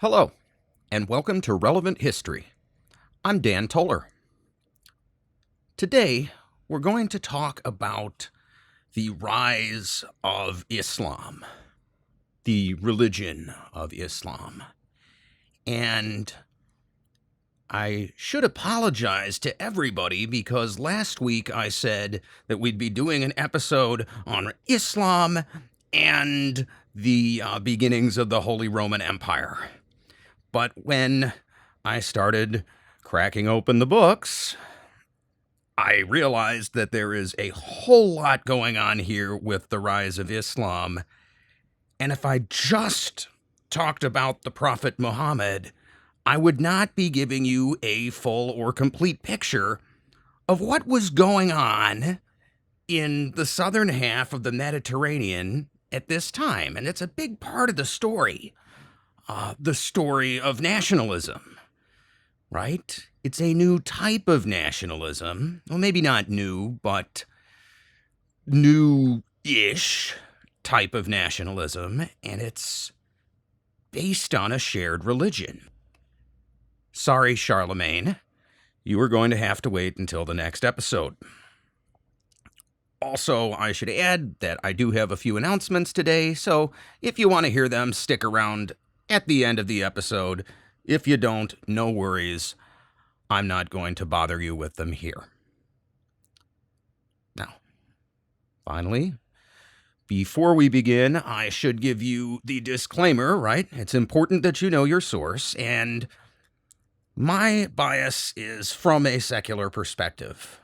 Hello, and welcome to Relevant History. I'm Dan Toller. Today, we're going to talk about the rise of Islam, the religion of Islam. And I should apologize to everybody because last week I said that we'd be doing an episode on Islam and the beginnings of the Holy Roman Empire. But when I started cracking open the books, I realized that there is a whole lot going on here with the rise of Islam. And if I just talked about the Prophet Muhammad, I would not be giving you a full or complete picture of what was going on in the southern half of the Mediterranean at this time. And it's a big part of the story of nationalism, right? It's a new type of nationalism. Well, maybe not new, but new-ish type of nationalism, and it's based on a shared religion. Sorry, Charlemagne. You are going to have to wait until the next episode. Also, I should add that I do have a few announcements today, so if you want to hear them, stick around at the end of the episode. If you don't, no worries. I'm not going to bother you with them here. Now, finally, before we begin, I should give you the disclaimer, right? It's important that you know your source, and my bias is from a secular perspective.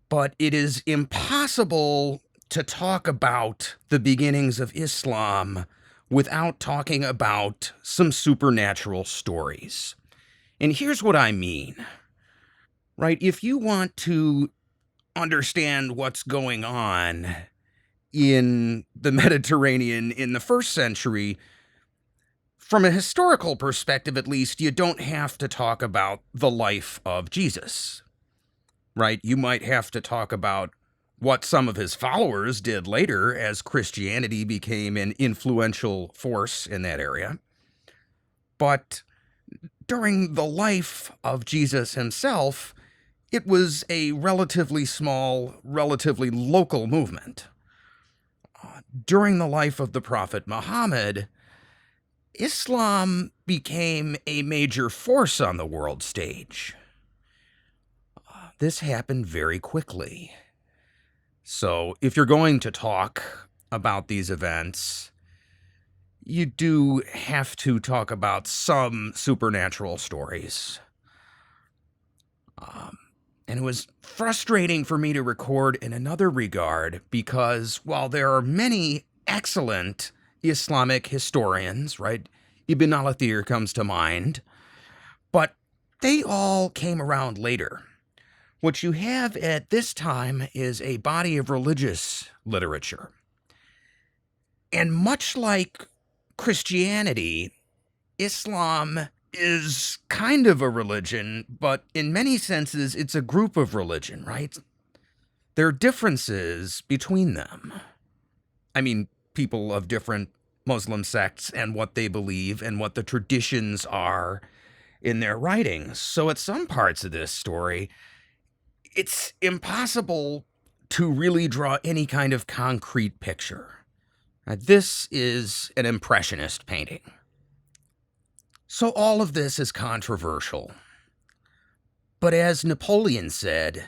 But it is impossible to talk about the beginnings of Islam without talking about some supernatural stories. And here's what I mean, right? If you want to understand what's going on in the Mediterranean in the first century, from a historical perspective at least, you don't have to talk about the life of Jesus, right? You might have to talk about what some of his followers did later as Christianity became an influential force in that area. But during the life of Jesus himself, it was a relatively small, relatively local movement. During the life of the Prophet Muhammad, Islam became a major force on the world stage. This happened very quickly. So if you're going to talk about these events, you do have to talk about some supernatural stories. And it was frustrating for me to record in another regard because while there are many excellent Islamic historians, right? Ibn al-Athir comes to mind, but they all came around later. What you have at this time is a body of religious literature. And much like Christianity, Islam is kind of a religion, but in many senses, it's a group of religion, right? There are differences between them. I mean, people of different Muslim sects and what they believe and what the traditions are in their writings. So at some parts of this story, it's impossible to really draw any kind of concrete picture. Now, this is an impressionist painting. So all of this is controversial. But as Napoleon said,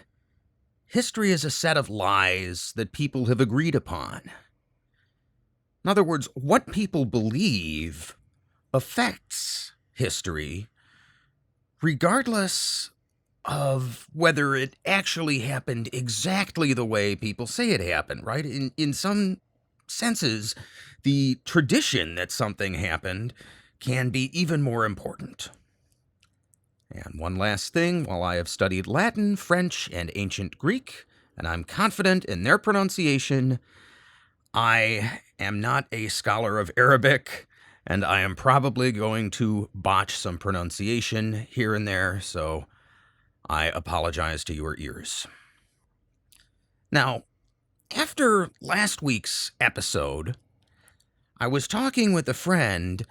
history is a set of lies that people have agreed upon. In other words, what people believe affects history, regardless of whether it actually happened exactly the way people say it happened, right? In some senses, the tradition that something happened can be even more important. And one last thing, while I have studied Latin, French, and ancient Greek, and I'm confident in their pronunciation, I am not a scholar of Arabic, and I am probably going to botch some pronunciation here and there, so I apologize to your ears. Now, after last week's episode, I was talking with a friend,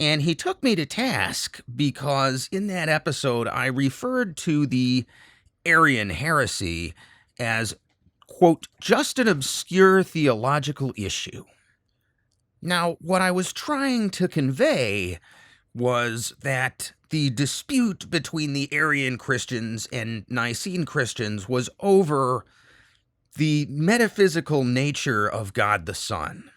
And he took me to task because in that episode I referred to the Arian heresy as, quote, just an obscure theological issue. Now, what I was trying to convey was that the dispute between the Arian Christians and Nicene Christians was over the metaphysical nature of God the Son.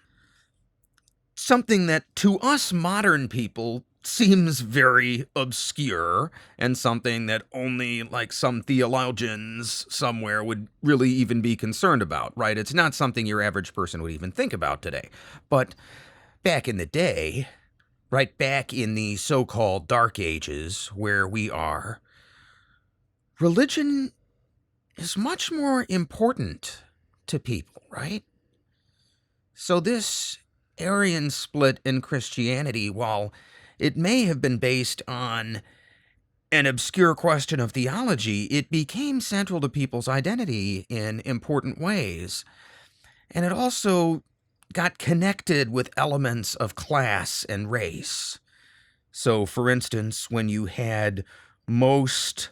Something that to us modern people seems very obscure and something that only like some theologians somewhere would really even be concerned about, right? It's not something your average person would even think about today. But back in the day, right back in the so-called Dark Ages where we are, religion is much more important to people, right? So this Arian split in Christianity, while it may have been based on an obscure question of theology, it became central to people's identity in important ways. And it also got connected with elements of class and race. So, for instance, when you had most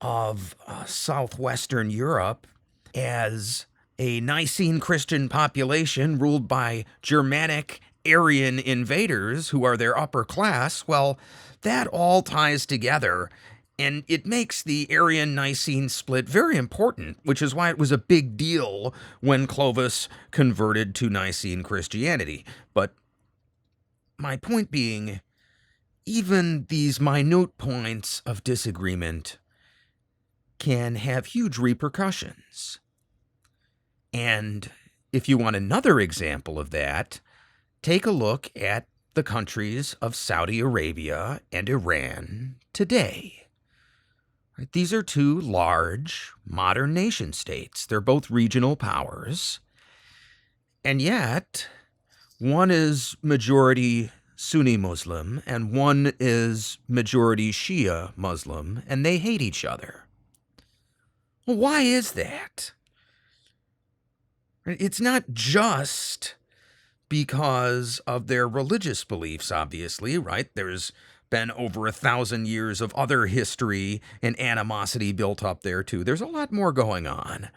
of southwestern Europe as a Nicene Christian population ruled by Germanic Aryan invaders who are their upper class, well, that all ties together, and it makes the Arian-Nicene split very important, which is why it was a big deal when Clovis converted to Nicene Christianity. But my point being, even these minute points of disagreement can have huge repercussions. And if you want another example of that, take a look at the countries of Saudi Arabia and Iran today. These are two large, modern nation states. They're both regional powers. And yet, one is majority Sunni Muslim and one is majority Shia Muslim, and they hate each other. Well, why is that? It's not just because of their religious beliefs, obviously, right? There's been over 1,000 years of other history and animosity built up there, too. There's a lot more going on.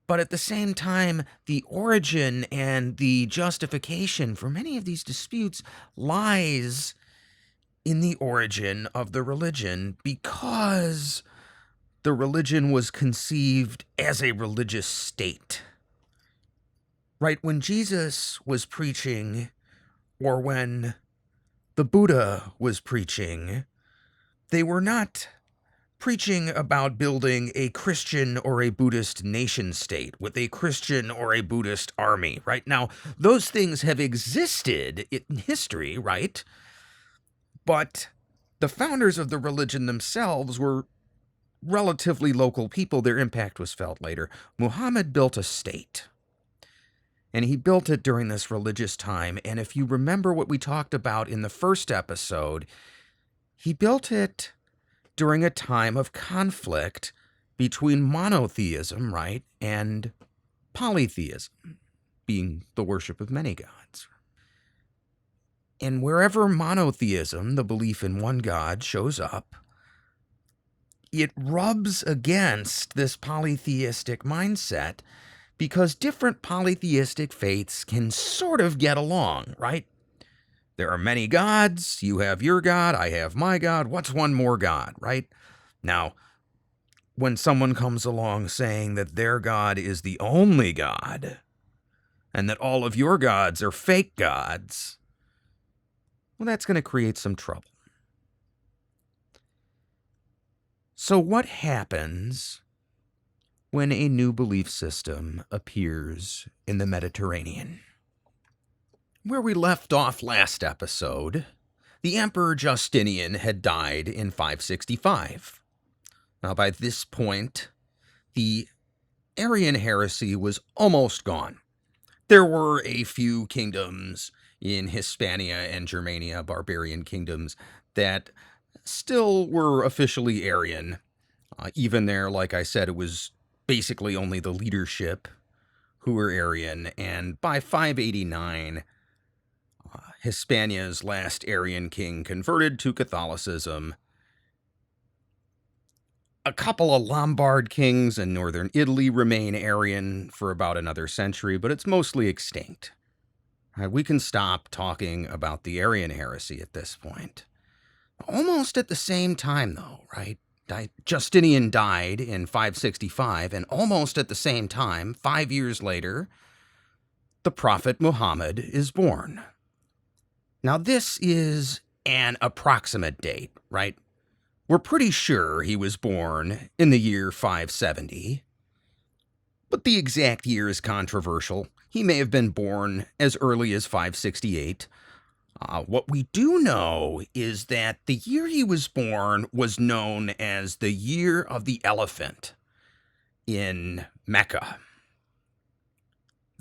But at the same time, the origin and the justification for many of these disputes lies in the origin of the religion, because the religion was conceived as a religious state. Right, when Jesus was preaching, or when the Buddha was preaching, they were not preaching about building a Christian or a Buddhist nation state with a Christian or a Buddhist army, right? Now, those things have existed in history, right? But the founders of the religion themselves were relatively local people. Their impact was felt later. Muhammad built a state. And he built it during this religious time. And if you remember what we talked about in the first episode, he built it during a time of conflict between monotheism, right, and polytheism, being the worship of many gods. And wherever monotheism, the belief in one God, shows up, it rubs against this polytheistic mindset, because different polytheistic faiths can sort of get along, right? There are many gods. You have your God. I have my God. What's one more God, right? Now, when someone comes along saying that their God is the only God and that all of your gods are fake gods, well, that's going to create some trouble. So what happens when a new belief system appears in the Mediterranean? Where we left off last episode, the Emperor Justinian had died in 565. Now, by this point, the Arian heresy was almost gone. There were a few kingdoms in Hispania and Germania, barbarian kingdoms, that still were officially Arian. Even there, like I said, it was basically only the leadership who were Arian, and by 589, Hispania's last Arian king converted to Catholicism. A couple of Lombard kings in northern Italy remain Arian for about another century, but it's mostly extinct. We can stop talking about the Arian heresy at this point. Almost at the same time, though, right? Justinian died in 565, and almost at the same time, 5 years later, the prophet Muhammad is born. Now, this is an approximate date, right? We're pretty sure he was born in the year 570, but the exact year is controversial. He may have been born as early as 568. What we do know is that the year he was born was known as the Year of the Elephant in Mecca.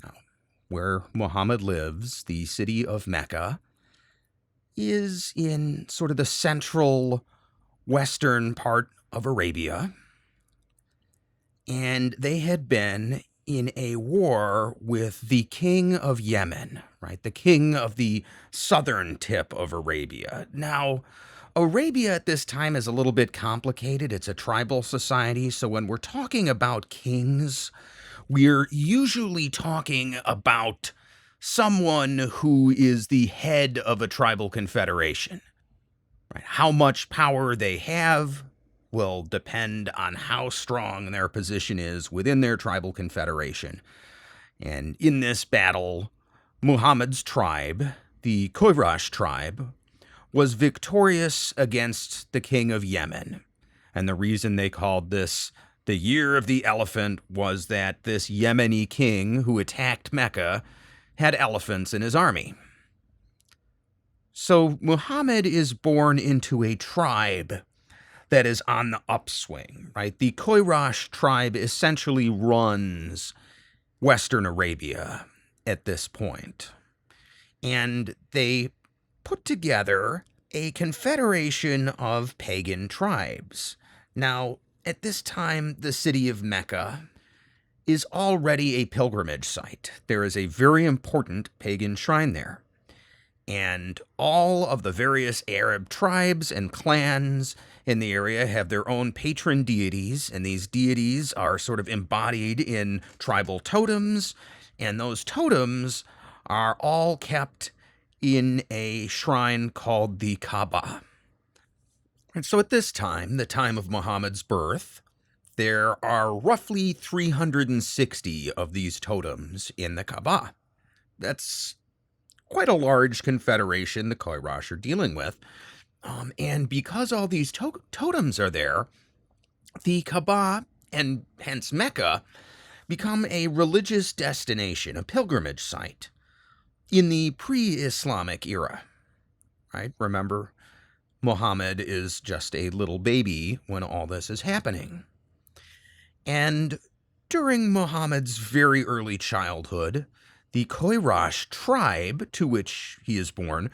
Now, where Muhammad lives, the city of Mecca, is in sort of the central western part of Arabia, and they had been in a war with the king of Yemen, right? The king of the southern tip of Arabia. Now, Arabia at this time is a little bit complicated. It's a tribal society, so when we're talking about kings, we're usually talking about someone who is the head of a tribal confederation. Right? How much power they have will depend on how strong their position is within their tribal confederation. And in this battle, Muhammad's tribe, the Quraysh tribe, was victorious against the king of Yemen. And the reason they called this the Year of the Elephant was that this Yemeni king who attacked Mecca had elephants in his army. So Muhammad is born into a tribe that is on the upswing, right? The Quraysh tribe essentially runs Western Arabia at this point. And they put together a confederation of pagan tribes. Now, at this time, the city of Mecca is already a pilgrimage site. There is a very important pagan shrine there. And all of the various Arab tribes and clans in the area have their own patron deities, and these deities are sort of embodied in tribal totems, and those totems are all kept in a shrine called the Kaaba. And so at this time, the time of Muhammad's birth, there are roughly 360 of these totems in the Kaaba. That's quite a large confederation the Quraysh are dealing with. And because all these totems are there, the Kaaba, and hence Mecca, become a religious destination, a pilgrimage site, in the pre-Islamic era. Right? Remember, Muhammad is just a little baby when all this is happening. And during Muhammad's very early childhood, the Quraysh tribe to which he is born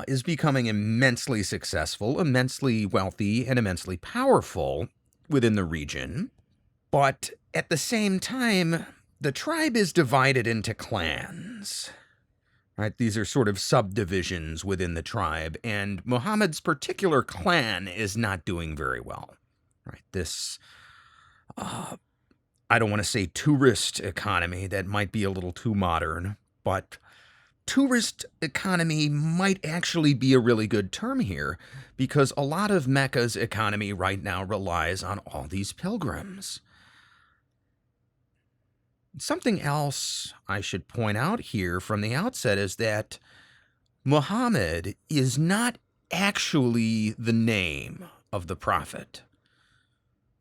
is becoming immensely successful, immensely wealthy, and immensely powerful within the region. But at the same time, the tribe is divided into clans. Right? These are sort of subdivisions within the tribe, and Muhammad's particular clan is not doing very well. Right? This I don't want to say tourist economy, that might be a little too modern, but tourist economy might actually be a really good term here, because a lot of Mecca's economy right now relies on all these pilgrims. Something else I should point out here from the outset is that Muhammad is not actually the name of the prophet.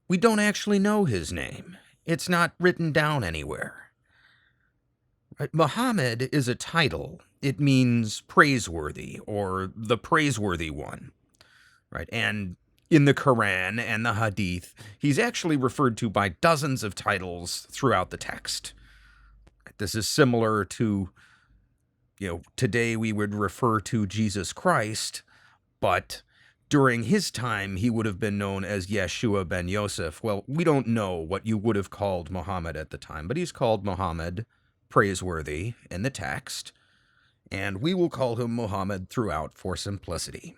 We don't actually know his name. It's not written down anywhere. Right? Muhammad is a title. It means praiseworthy or the praiseworthy one. Right? And in the Quran and the Hadith, he's actually referred to by dozens of titles throughout the text. This is similar to, today we would refer to Jesus Christ, but during his time, he would have been known as Yeshua ben Yosef. Well, we don't know what you would have called Muhammad at the time, but he's called Muhammad, praiseworthy, in the text. and we will call him Muhammad throughout for simplicity.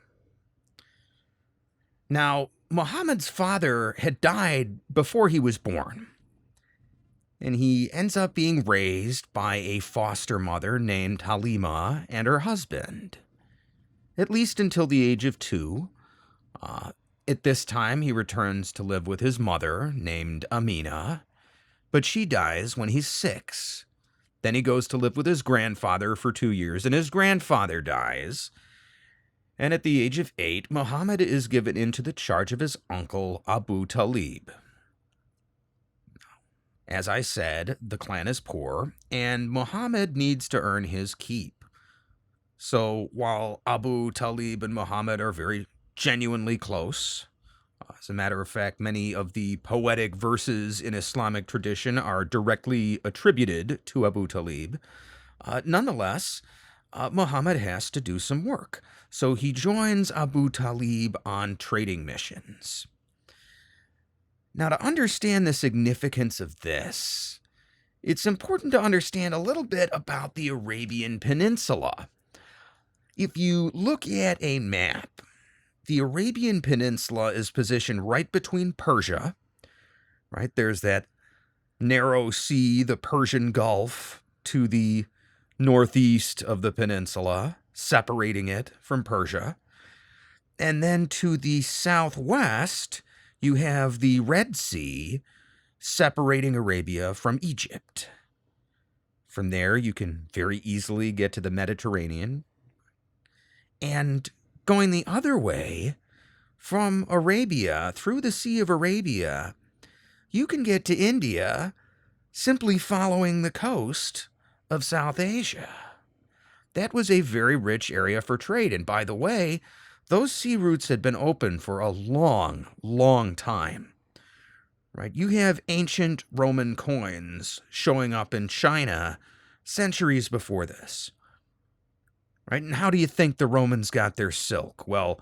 Now, Muhammad's father had died before he was born, and he ends up being raised by a foster mother named Halima and her husband, at least until the age of 2. At this time, he returns to live with his mother, named Amina, but she dies when he's 6. Then he goes to live with his grandfather for 2 years, and his grandfather dies. And at the age of 8, Muhammad is given into the charge of his uncle, Abu Talib. As I said, the clan is poor, and Muhammad needs to earn his keep. So while Abu Talib and Muhammad are very genuinely close, as a matter of fact, many of the poetic verses in Islamic tradition are directly attributed to Abu Talib. Nonetheless, Muhammad has to do some work, so he joins Abu Talib on trading missions. Now, to understand the significance of this, it's important to understand a little bit about the Arabian Peninsula. If you look at a map, the Arabian Peninsula is positioned right between Persia, right? There's that narrow sea, the Persian Gulf, to the northeast of the peninsula, separating it from Persia. And then to the southwest, you have the Red Sea, separating Arabia from Egypt. From there, you can very easily get to the Mediterranean. And going the other way, from Arabia, through the Sea of Arabia, you can get to India simply following the coast of South Asia. That was a very rich area for trade. And by the way, those sea routes had been open for a long, long time. Right? You have ancient Roman coins showing up in China centuries before this. Right? And how do you think the Romans got their silk? Well,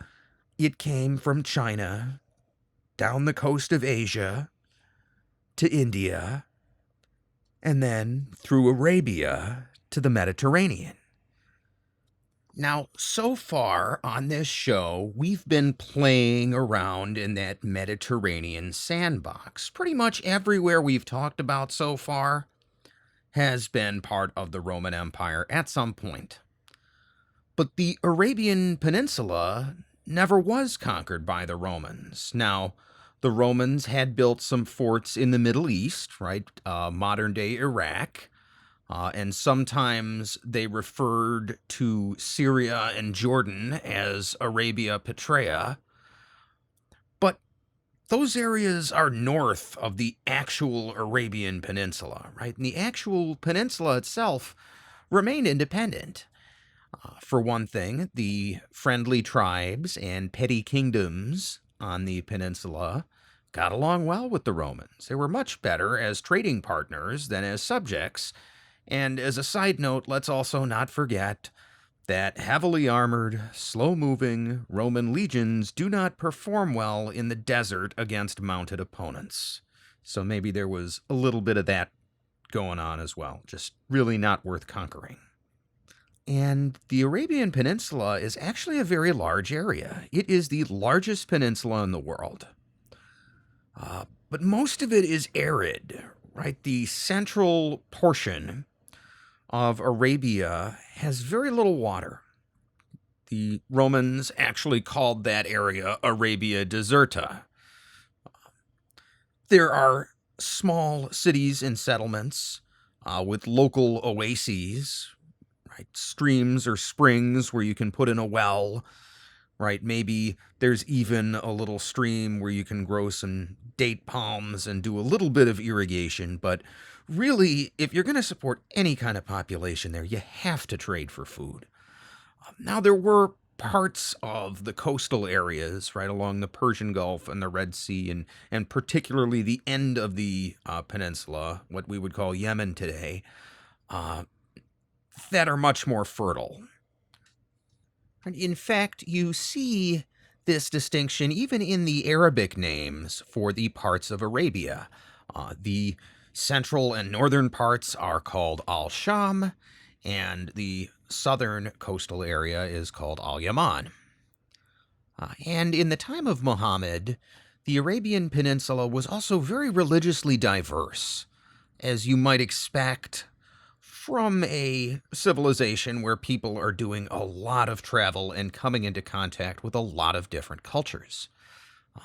it came from China, down the coast of Asia, to India, and then through Arabia to the Mediterranean. Now, so far on this show, we've been playing around in that Mediterranean sandbox. Pretty much everywhere we've talked about so far has been part of the Roman Empire at some point. But the Arabian Peninsula never was conquered by the Romans. Now, the Romans had built some forts in the Middle East, right? Modern-day Iraq. And sometimes they referred to Syria and Jordan as Arabia Petraea. But those areas are north of the actual Arabian Peninsula, right? And the actual peninsula itself remained independent. For one thing, the friendly tribes and petty kingdoms on the peninsula got along well with the Romans. They were much better as trading partners than as subjects. And as a side note, let's also not forget that heavily armored, slow-moving Roman legions do not perform well in the desert against mounted opponents. So maybe there was a little bit of that going on as well. Just really not worth conquering. And the Arabian Peninsula is actually a very large area. It is the largest peninsula in the world. But most of it is arid, right? The central portion of Arabia has very little water. The Romans actually called that area Arabia Deserta. There are small cities and settlements with local oases, right? Streams or springs where you can put in a well, right? Maybe there's even a little stream where you can grow some date palms and do a little bit of irrigation. But really, if you're going to support any kind of population there, you have to trade for food. Now, there were parts of the coastal areas right along the Persian Gulf and the Red Sea, and particularly the end of the peninsula, what we would call Yemen today, that are much more fertile. And in fact, you see this distinction even in the Arabic names for the parts of Arabia. The central and northern parts are called Al-Sham, and the southern coastal area is called Al-Yaman. And in the time of Muhammad, the Arabian Peninsula was also very religiously diverse, as you might expect from a civilization where people are doing a lot of travel and coming into contact with a lot of different cultures.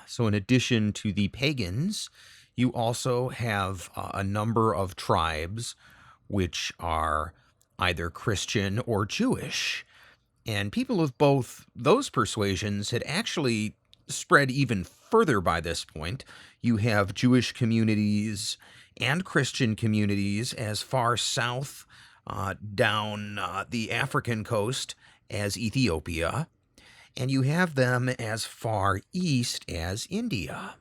So, in addition to the pagans, you also have a number of tribes which are either Christian or Jewish. And people of both those persuasions had actually spread even further by this point. You have Jewish communities and Christian communities as far south down the African coast as Ethiopia, and you have them as far east as India.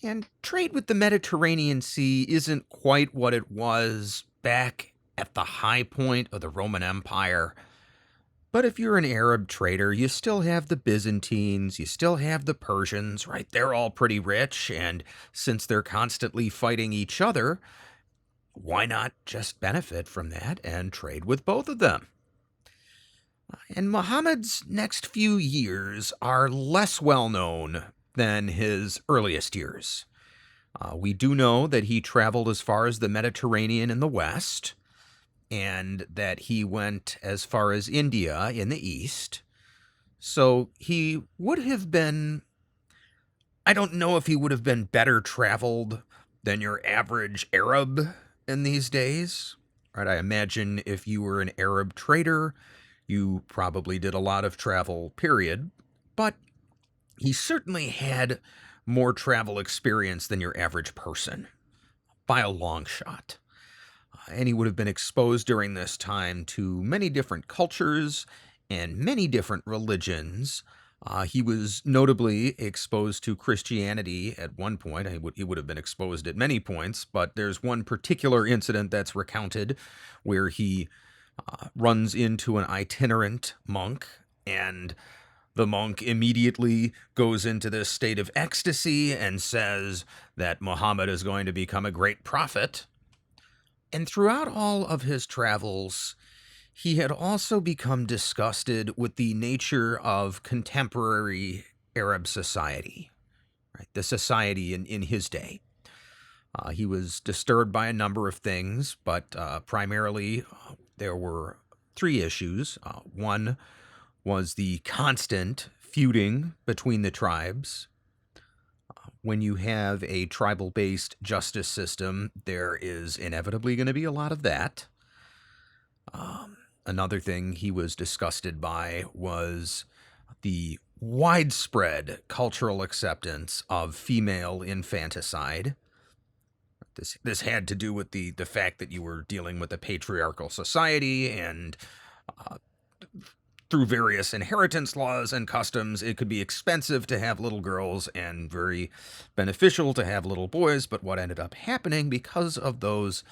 And trade with the Mediterranean Sea isn't quite what it was back at the high point of the Roman Empire. But if you're an Arab trader, you still have the Byzantines, you still have the Persians, right? They're all pretty rich, and since they're constantly fighting each other, why not just benefit from that and trade with both of them? And Muhammad's next few years are less well known than his earliest years. We do know that he traveled as far as the Mediterranean in the west, and that he went as far as India in the east. So he would have been, I don't know if he would have been better traveled than your average Arab in these days. Right? I imagine if you were an Arab trader, you probably did a lot of travel, period. But he certainly had more travel experience than your average person, by a long shot. And he would have been exposed during this time to many different cultures and many different religions. He was notably exposed to Christianity at one point. He would have been exposed at many points, but there's one particular incident that's recounted where he runs into an itinerant monk, and the monk immediately goes into this state of ecstasy and says that Muhammad is going to become a great prophet. And throughout all of his travels, he had also become disgusted with the nature of contemporary Arab society, right? The society in his day. He was disturbed by a number of things, but primarily there were three issues. One was the constant feuding between the tribes. When you have a tribal-based justice system, there is inevitably going to be a lot of that. Another thing he was disgusted by was the widespread cultural acceptance of female infanticide. This had to do with the fact that you were dealing with a patriarchal society, and through various inheritance laws and customs, it could be expensive to have little girls and very beneficial to have little boys. But what ended up happening because of those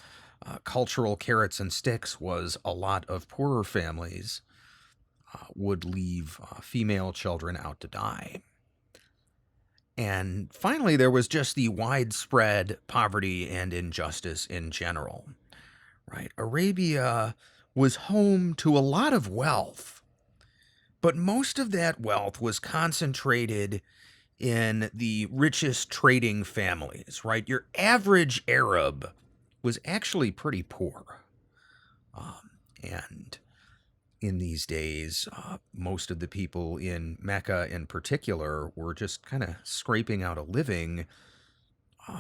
cultural carrots and sticks was a lot of poorer families would leave female children out to die. And finally, there was just the widespread poverty and injustice in general, right? Arabia was home to a lot of wealth, but most of that wealth was concentrated in the richest trading families, right? Your average Arab was actually pretty poor. And in these days, most of the people in Mecca in particular were just kind of scraping out a living,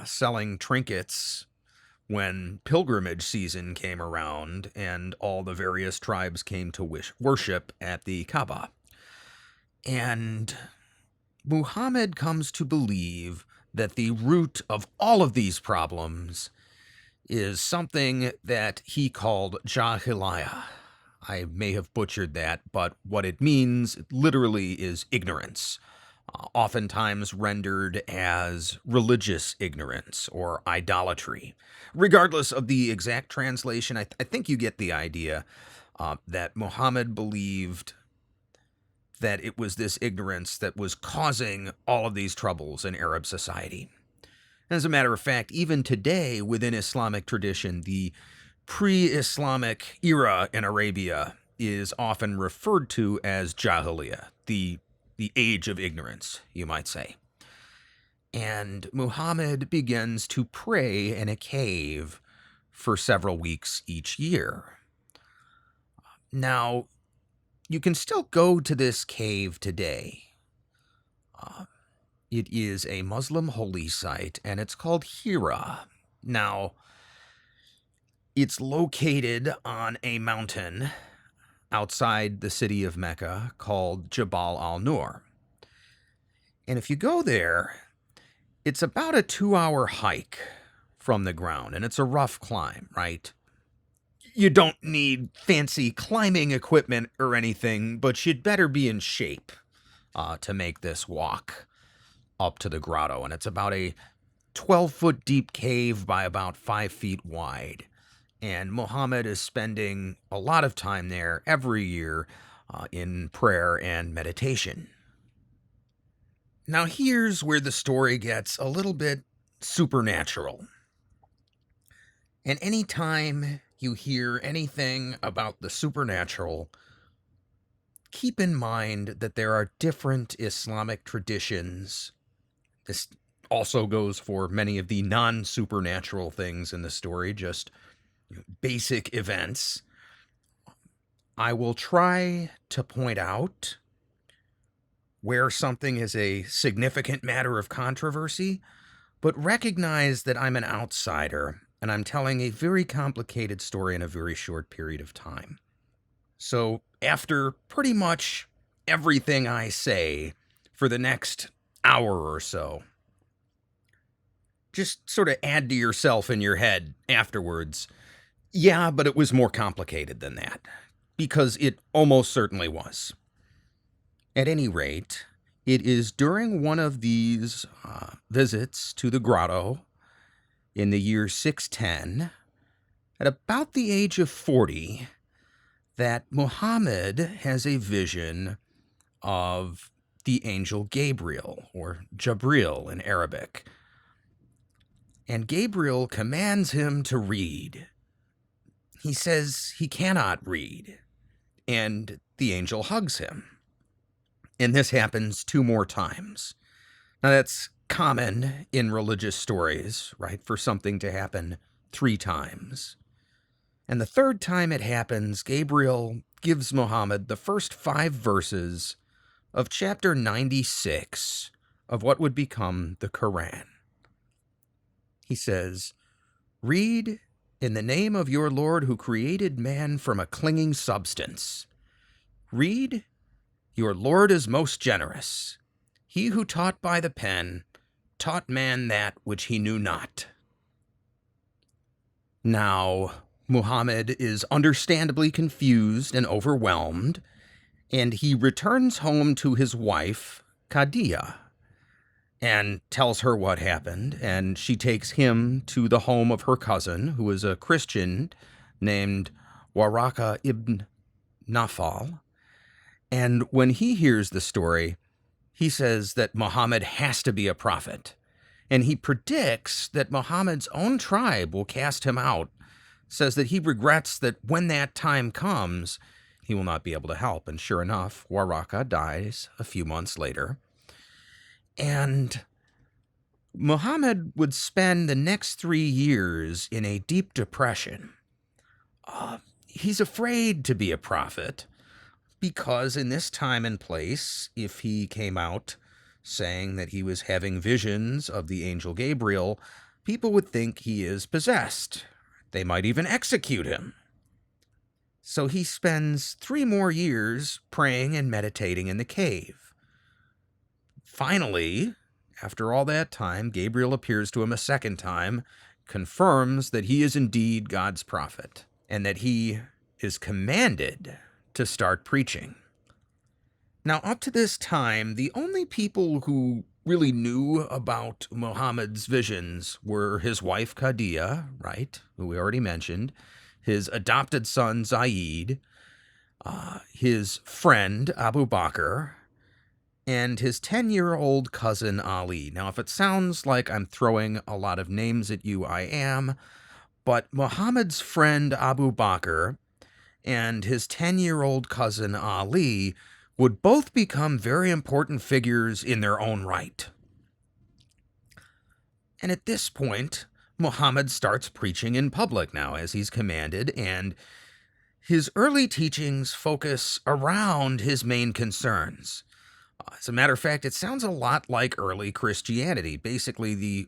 selling trinkets when pilgrimage season came around and all the various tribes came to worship at the Kaaba. And Muhammad comes to believe that the root of all of these problems is something that he called jahiliyyah. I may have butchered that, but what it means literally is ignorance, oftentimes rendered as religious ignorance or idolatry. Regardless of the exact translation, I think you get the idea that Muhammad believed that it was this ignorance that was causing all of these troubles in Arab society. As a matter of fact, even today within Islamic tradition, the pre-Islamic era in Arabia is often referred to as Jahiliyyah, the age of ignorance, you might say. And Muhammad begins to pray in a cave for several weeks each year. Now, you can still go to this cave today. It is a Muslim holy site, and it's called Hira. Now, it's located on a mountain outside the city of Mecca called Jabal al-Nur. And if you go there, it's about a 2-hour hike from the ground, and it's a rough climb, right? You don't need fancy climbing equipment or anything, but you'd better be in shape to make this walk up to the grotto. And it's about a 12-foot deep cave by about 5 feet wide. And Muhammad is spending a lot of time there every year in prayer and meditation. Now, here's where the story gets a little bit supernatural. And anytime you hear anything about the supernatural, keep in mind that there are different Islamic traditions. This also goes for many of the non-supernatural things in the story, just basic events. I will try to point out where something is a significant matter of controversy, but recognize that I'm an outsider and I'm telling a very complicated story in a very short period of time. So after pretty much everything I say for the next hour or so, just sort of add to yourself in your head afterwards, yeah, but it was more complicated than that, because it almost certainly was. At any rate, it is during one of these visits to the grotto in the year 610, at about the age of 40, that Muhammad has a vision of the angel Gabriel, or Jabril in Arabic. And Gabriel commands him to read. He says he cannot read, and the angel hugs him. And this happens 2 more times. Now, that's common in religious stories, right? For something to happen 3 times. And the 3rd time it happens, Gabriel gives Muhammad the first 5 verses of chapter 96 of what would become the Quran. He says, "Read in the name of your Lord who created man from a clinging substance. Read, your Lord is most generous. He who taught by the pen taught man that which he knew not." Now, Muhammad is understandably confused and overwhelmed, and he returns home to his wife, Khadija, and tells her what happened, and she takes him to the home of her cousin, who is a Christian named Waraka ibn Nawfal. And when he hears the story, he says that Muhammad has to be a prophet, and he predicts that Muhammad's own tribe will cast him out, says that he regrets that when that time comes, he will not be able to help. And sure enough, Waraka dies a few months later. And Muhammad would spend the next 3 years in a deep depression. He's afraid to be a prophet, because in this time and place, if he came out saying that he was having visions of the angel Gabriel, people would think he is possessed. They might even execute him. So he spends 3 more years praying and meditating in the cave. Finally, after all that time, Gabriel appears to him a 2nd time, confirms that he is indeed God's prophet, and that he is commanded to start preaching. Now, up to this time, the only people who really knew about Muhammad's visions were his wife Khadija, right, who we already mentioned, his adopted son Zaid, his friend Abu Bakr, and his 10-year-old cousin Ali. Now, if it sounds like I'm throwing a lot of names at you, I am, But Muhammad's friend Abu Bakr and his 10-year-old cousin Ali would both become very important figures in their own right. And at this point, Muhammad starts preaching in public now, as he's commanded, and his early teachings focus around his main concerns. As a matter of fact, it sounds a lot like early Christianity. Basically, the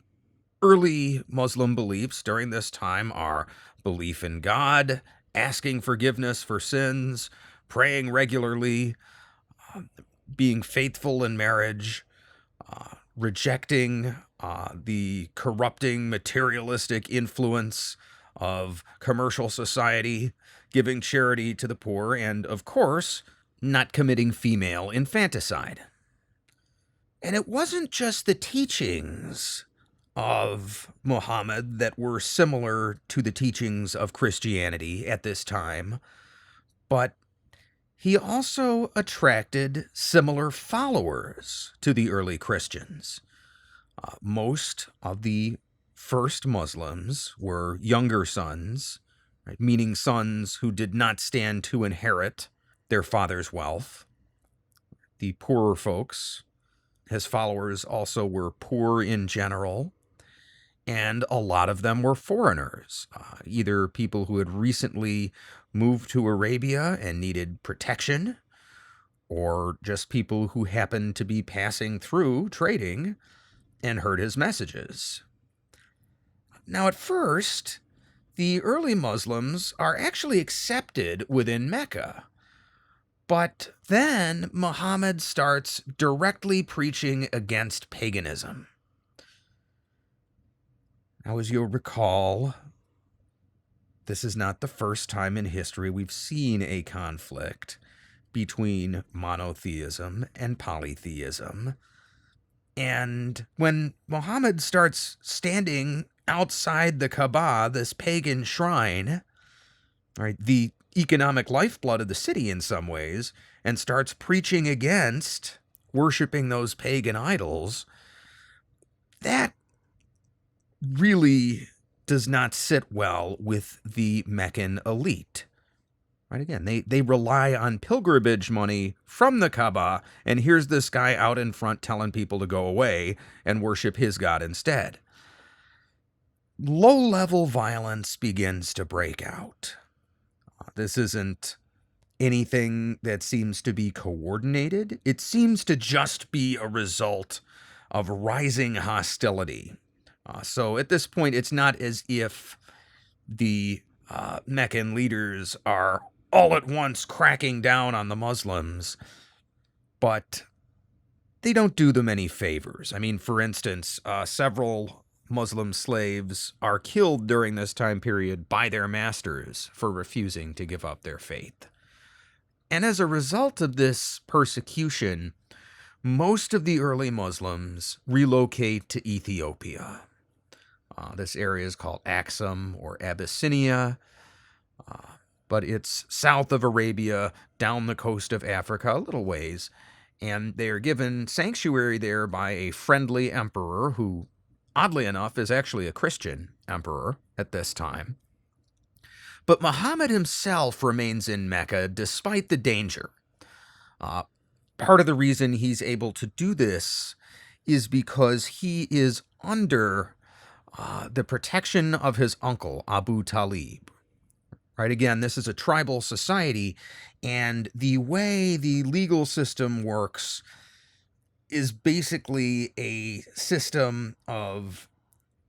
early Muslim beliefs during this time are belief in God, asking forgiveness for sins, praying regularly, being faithful in marriage, rejecting the corrupting materialistic influence of commercial society, giving charity to the poor, and, of course, not committing female infanticide. And it wasn't just the teachings of Muhammad that were similar to the teachings of Christianity at this time, but he also attracted similar followers to the early Christians. Most of the first Muslims were younger sons, right, meaning sons who did not stand to inherit their father's wealth. The poorer folks, his followers, also were poor in general, and a lot of them were foreigners, either people who had recently moved to Arabia and needed protection, or just people who happened to be passing through trading and heard his messages. Now, at first, the early Muslims are actually accepted within Mecca, but then Muhammad starts directly preaching against paganism. Now, as you'll recall, this is not the first time in history we've seen a conflict between monotheism and polytheism. And when Muhammad starts standing outside the Kaaba, this pagan shrine, right, the economic lifeblood of the city in some ways, and starts preaching against worshiping those pagan idols, that really does not sit well with the Meccan elite. Right, again, they rely on pilgrimage money from the Kaaba, and here's this guy out in front telling people to go away and worship his god instead. Low-level violence begins to break out. This isn't anything that seems to be coordinated. It seems to just be a result of rising hostility. So at this point, it's not as if the Meccan leaders are all at once cracking down on the Muslims, but they don't do them any favors. I mean, for instance, several Muslim slaves are killed during this time period by their masters for refusing to give up their faith. And as a result of this persecution, most of the early Muslims relocate to Ethiopia. This area is called Axum or Abyssinia, but it's south of Arabia, down the coast of Africa, a little ways, and they are given sanctuary there by a friendly emperor who, oddly enough, is actually a Christian emperor at this time. But Muhammad himself remains in Mecca despite the danger. Part of the reason he's able to do this is because he is under the protection of his uncle, Abu Talib. Right, again, this is a tribal society, and the way the legal system works is basically a system of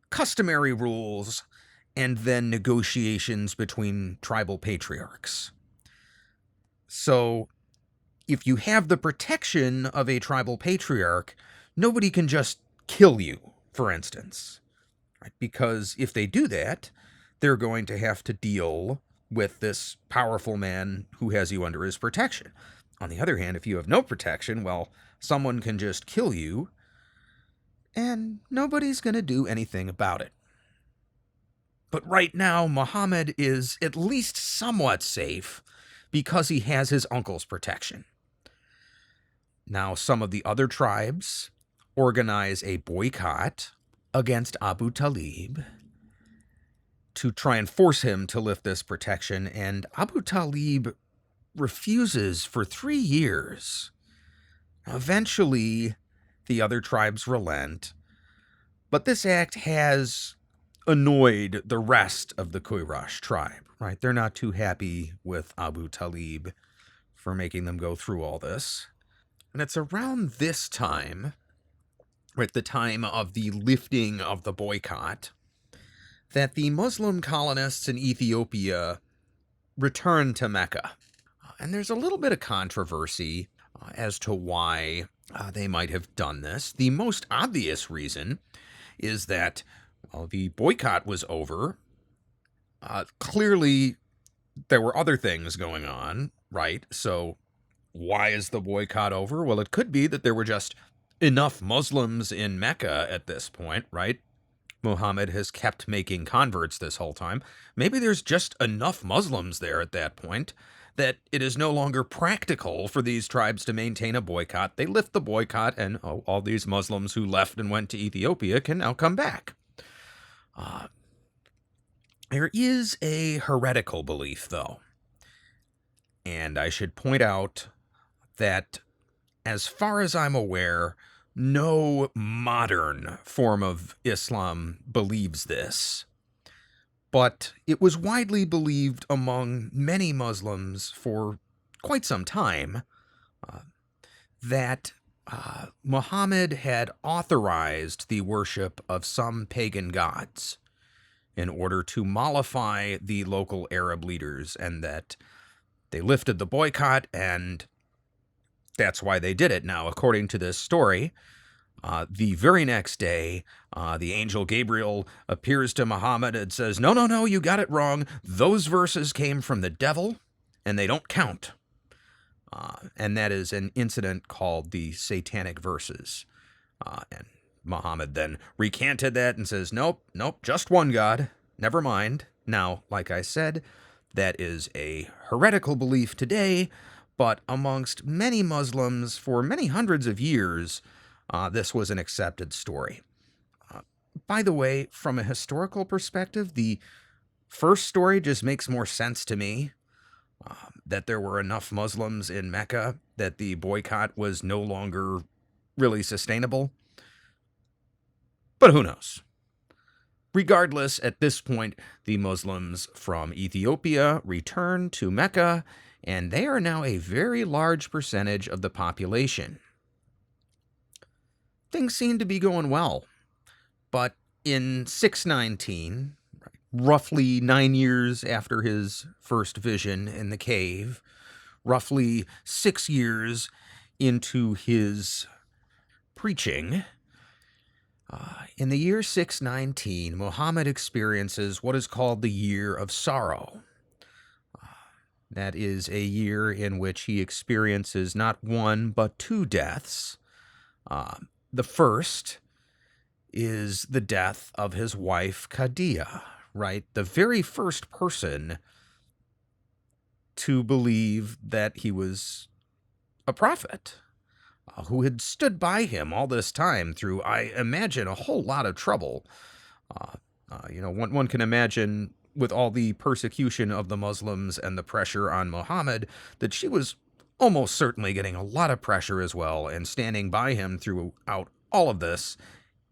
customary rules and then negotiations between tribal patriarchs. So, if you have the protection of a tribal patriarch, nobody can just kill you, for instance. Right? Because if they do that, they're going to have to deal with this powerful man who has you under his protection. On the other hand, if you have no protection, well, someone can just kill you, and nobody's going to do anything about it. But right now, Muhammad is at least somewhat safe because he has his uncle's protection. Now, some of the other tribes organize a boycott against Abu Talib, to try and force him to lift this protection, and Abu Talib refuses for 3 years. Eventually, the other tribes relent, but this act has annoyed the rest of the Quraysh tribe, right? They're not too happy with Abu Talib for making them go through all this. And it's around this time, at the time of the lifting of the boycott, that the Muslim colonists in Ethiopia return to Mecca. And there's a little bit of controversy as to why they might have done this. The most obvious reason is that the boycott was over. Clearly, there were other things going on, right? So why is the boycott over? Well, it could be that there were just enough Muslims in Mecca at this point, right? Muhammad has kept making converts this whole time. Maybe there's just enough Muslims there at that point that it is no longer practical for these tribes to maintain a boycott. They lift the boycott, and all these Muslims who left and went to Ethiopia can now come back. There is a heretical belief, though. And I should point out that, as far as I'm aware, no modern form of Islam believes this. But it was widely believed among many Muslims for quite some time that Muhammad had authorized the worship of some pagan gods in order to mollify the local Arab leaders, and that they lifted the boycott, and that's why they did it. Now, according to this story, the very next day, the angel Gabriel appears to Muhammad and says, no, you got it wrong. Those verses came from the devil, and they don't count. And that is an incident called the Satanic Verses. And Muhammad then recanted that and says, nope, just one God. Never mind. Now, like I said, that is a heretical belief today, but amongst many Muslims for many hundreds of years, this was an accepted story. By the way, from a historical perspective, the first story just makes more sense to me, that there were enough Muslims in Mecca that the boycott was no longer really sustainable. But who knows? Regardless, at this point, the Muslims from Ethiopia return to Mecca, and they are now a very large percentage of the population. Things seem to be going well, but in 619, roughly 9 years after his first vision in the cave, roughly 6 years into his preaching, in the year 619, Muhammad experiences what is called the Year of Sorrow. That is a year in which he experiences not one, but two deaths. The first is the death of his wife, Khadijah, right? The very first person to believe that he was a prophet, who had stood by him all this time through, I imagine, a whole lot of trouble. One can imagine, with all the persecution of the Muslims and the pressure on Muhammad, that she was almost certainly getting a lot of pressure as well and standing by him throughout all of this,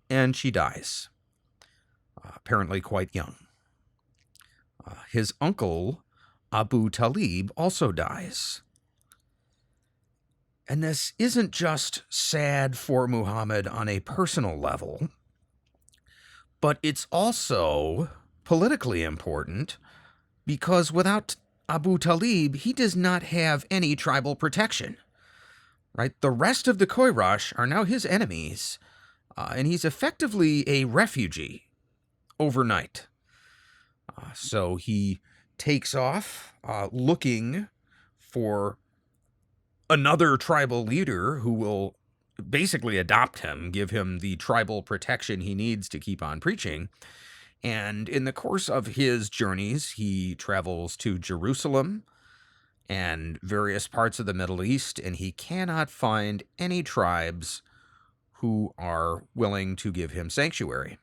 and she dies, apparently quite young. His uncle, Abu Talib, also dies. And this isn't just sad for Muhammad on a personal level, but it's also politically important, because without Abu Talib, he does not have any tribal protection, right? The rest of the Quraysh are now his enemies, and he's effectively a refugee overnight. So he takes off looking for another tribal leader who will basically adopt him, give him the tribal protection he needs to keep on preaching. And in the course of his journeys, he travels to Jerusalem and various parts of the Middle East, and he cannot find any tribes who are willing to give him sanctuary.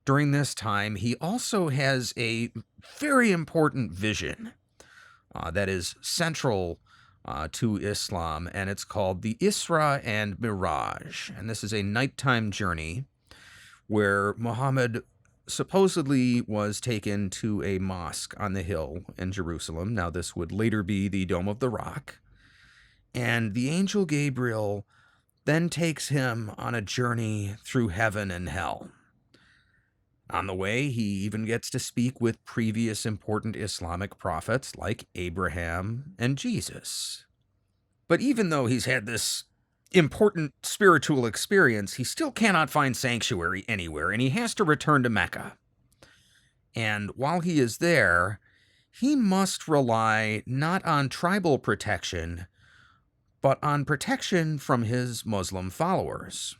During this time, he also has a very important vision that is central to Islam, and it's called the Isra and Miraj. And this is a nighttime journey where Muhammad supposedly was taken to a mosque on the hill in Jerusalem. Now, this would later be the Dome of the Rock. And the angel Gabriel then takes him on a journey through heaven and hell. On the way, he even gets to speak with previous important Islamic prophets like Abraham and Jesus. But even though he's had this important spiritual experience, he still cannot find sanctuary anywhere, and he has to return to Mecca. And while he is there, he must rely not on tribal protection, but on protection from his Muslim followers.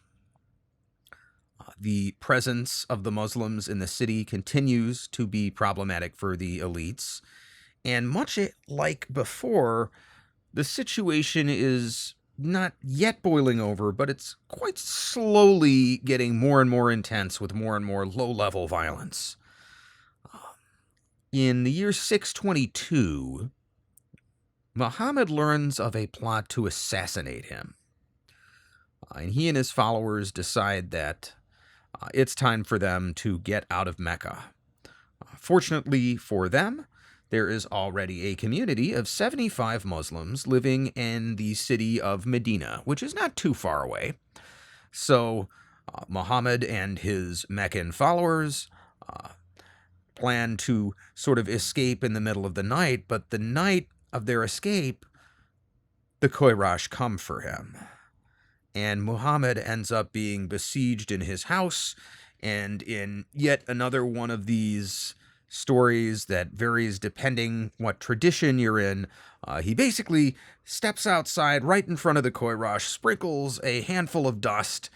The presence of the Muslims in the city continues to be problematic for the elites, and much like before, the situation is not yet boiling over, but it's quite slowly getting more and more intense with more and more low-level violence. In the year 622, Muhammad learns of a plot to assassinate him, and he and his followers decide that it's time for them to get out of Mecca. Fortunately for them, there is already a community of 75 Muslims living in the city of Medina, which is not too far away. So Muhammad and his Meccan followers plan to sort of escape in the middle of the night, but the night of their escape, the Quraysh come for him. And Muhammad ends up being besieged in his house, and in yet another one of these stories that varies depending what tradition you're in, he basically steps outside right in front of the Quraysh, sprinkles a handful of dust,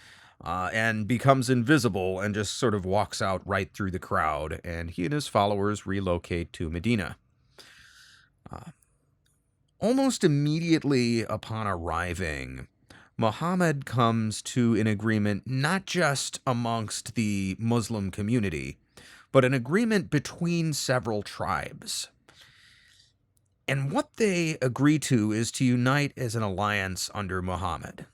and becomes invisible and just sort of walks out right through the crowd, and he and his followers relocate to Medina. Almost immediately upon arriving, Muhammad comes to an agreement not just amongst the Muslim community, but an agreement between several tribes. And what they agree to is to unite as an alliance under Muhammad.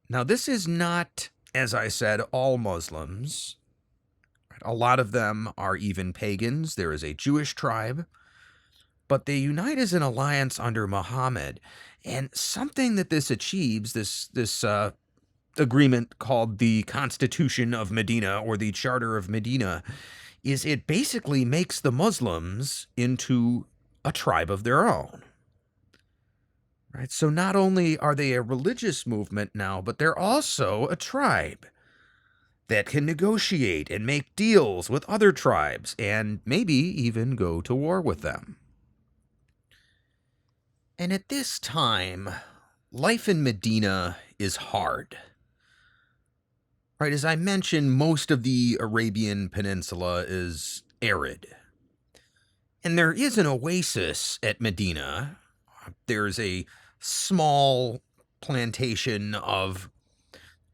Now, this is not, as I said, all Muslims. A lot of them are even pagans. There is a Jewish tribe. But they unite as an alliance under Muhammad. And something that this achieves, this agreement called the Constitution of Medina or the Charter of Medina, is it basically makes the Muslims into a tribe of their own. Right? So not only are they a religious movement now, but they're also a tribe that can negotiate and make deals with other tribes and maybe even go to war with them. And at this time, life in Medina is hard. Right, as I mentioned, most of the Arabian Peninsula is arid. And there is an oasis at Medina. There's a small plantation of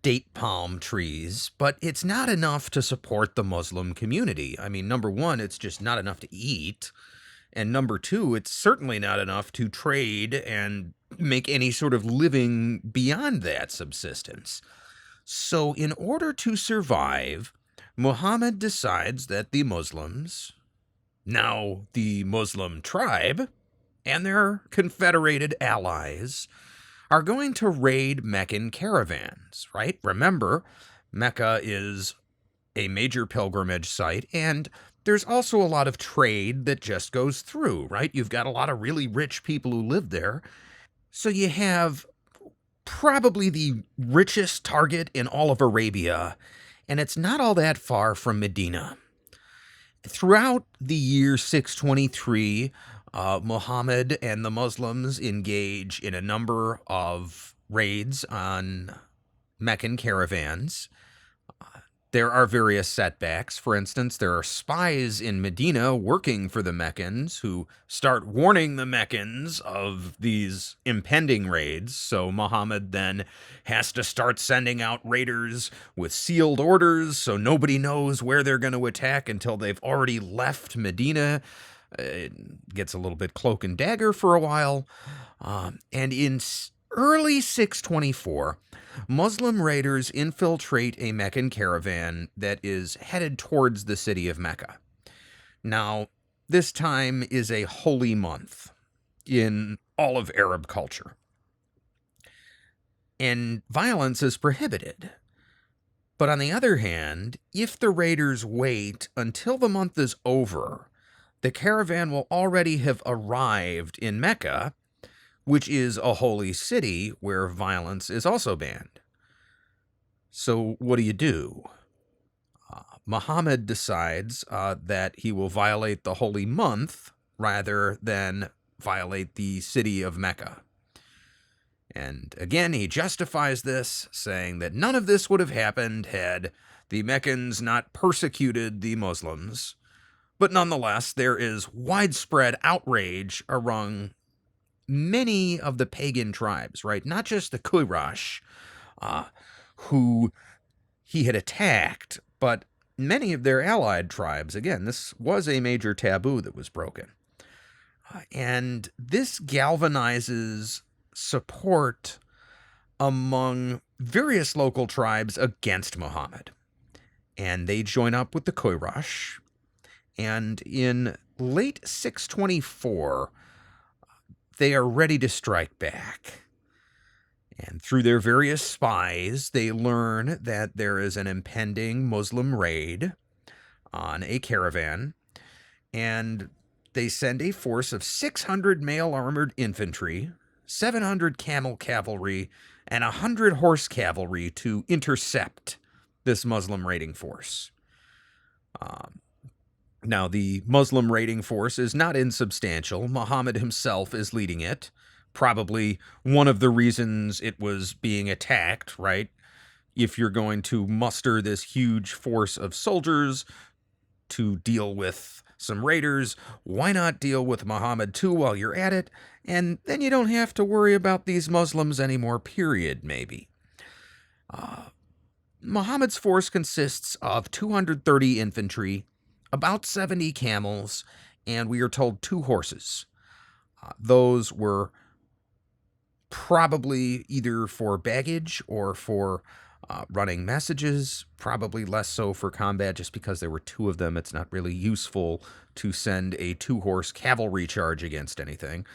date palm trees, but it's not enough to support the Muslim community. I mean, number one, it's just not enough to eat. And number two, it's certainly not enough to trade and make any sort of living beyond that subsistence. So in order to survive, Muhammad decides that the Muslims, now the Muslim tribe, and their confederated allies, are going to raid Meccan caravans, right? Remember, Mecca is a major pilgrimage site, and there's also a lot of trade that just goes through, right? You've got a lot of really rich people who live there. So you have probably the richest target in all of Arabia, and it's not all that far from Medina. Throughout the year 623, Muhammad and the Muslims engage in a number of raids on Meccan caravans. There are various setbacks. For instance, there are spies in Medina working for the Meccans who start warning the Meccans of these impending raids. So Muhammad then has to start sending out raiders with sealed orders so nobody knows where they're going to attack until they've already left Medina. It gets a little bit cloak and dagger for a while. And in early 624, Muslim raiders infiltrate a Meccan caravan that is headed towards the city of Mecca. Now, this time is a holy month in all of Arab culture, and violence is prohibited. But on the other hand, if the raiders wait until the month is over, the caravan will already have arrived in Mecca, which is a holy city where violence is also banned. So what do? Muhammad decides that he will violate the holy month rather than violate the city of Mecca. And again, he justifies this, saying that none of this would have happened had the Meccans not persecuted the Muslims. But nonetheless, there is widespread outrage among many of the pagan tribes, right? Not just the Quraysh, who he had attacked, but many of their allied tribes. Again, this was a major taboo that was broken. And this galvanizes support among various local tribes against Muhammad. And they join up with the Quraysh. And in late 624, they are ready to strike back. And through their various spies, they learn that there is an impending Muslim raid on a caravan, and they send a force of 600 male armored infantry, 700 camel cavalry, and 100 horse cavalry to intercept this Muslim raiding force. Now, the Muslim raiding force is not insubstantial. Muhammad himself is leading it. Probably one of the reasons it was being attacked, right? If you're going to muster this huge force of soldiers to deal with some raiders, why not deal with Muhammad too while you're at it? And then you don't have to worry about these Muslims anymore, period, maybe. Muhammad's force consists of 230 infantry, about 70 camels, and we are told 2 horses. Those were probably either for baggage or for running messages, probably less so for combat just because there were 2 of them. It's not really useful to send a 2-horse cavalry charge against anything.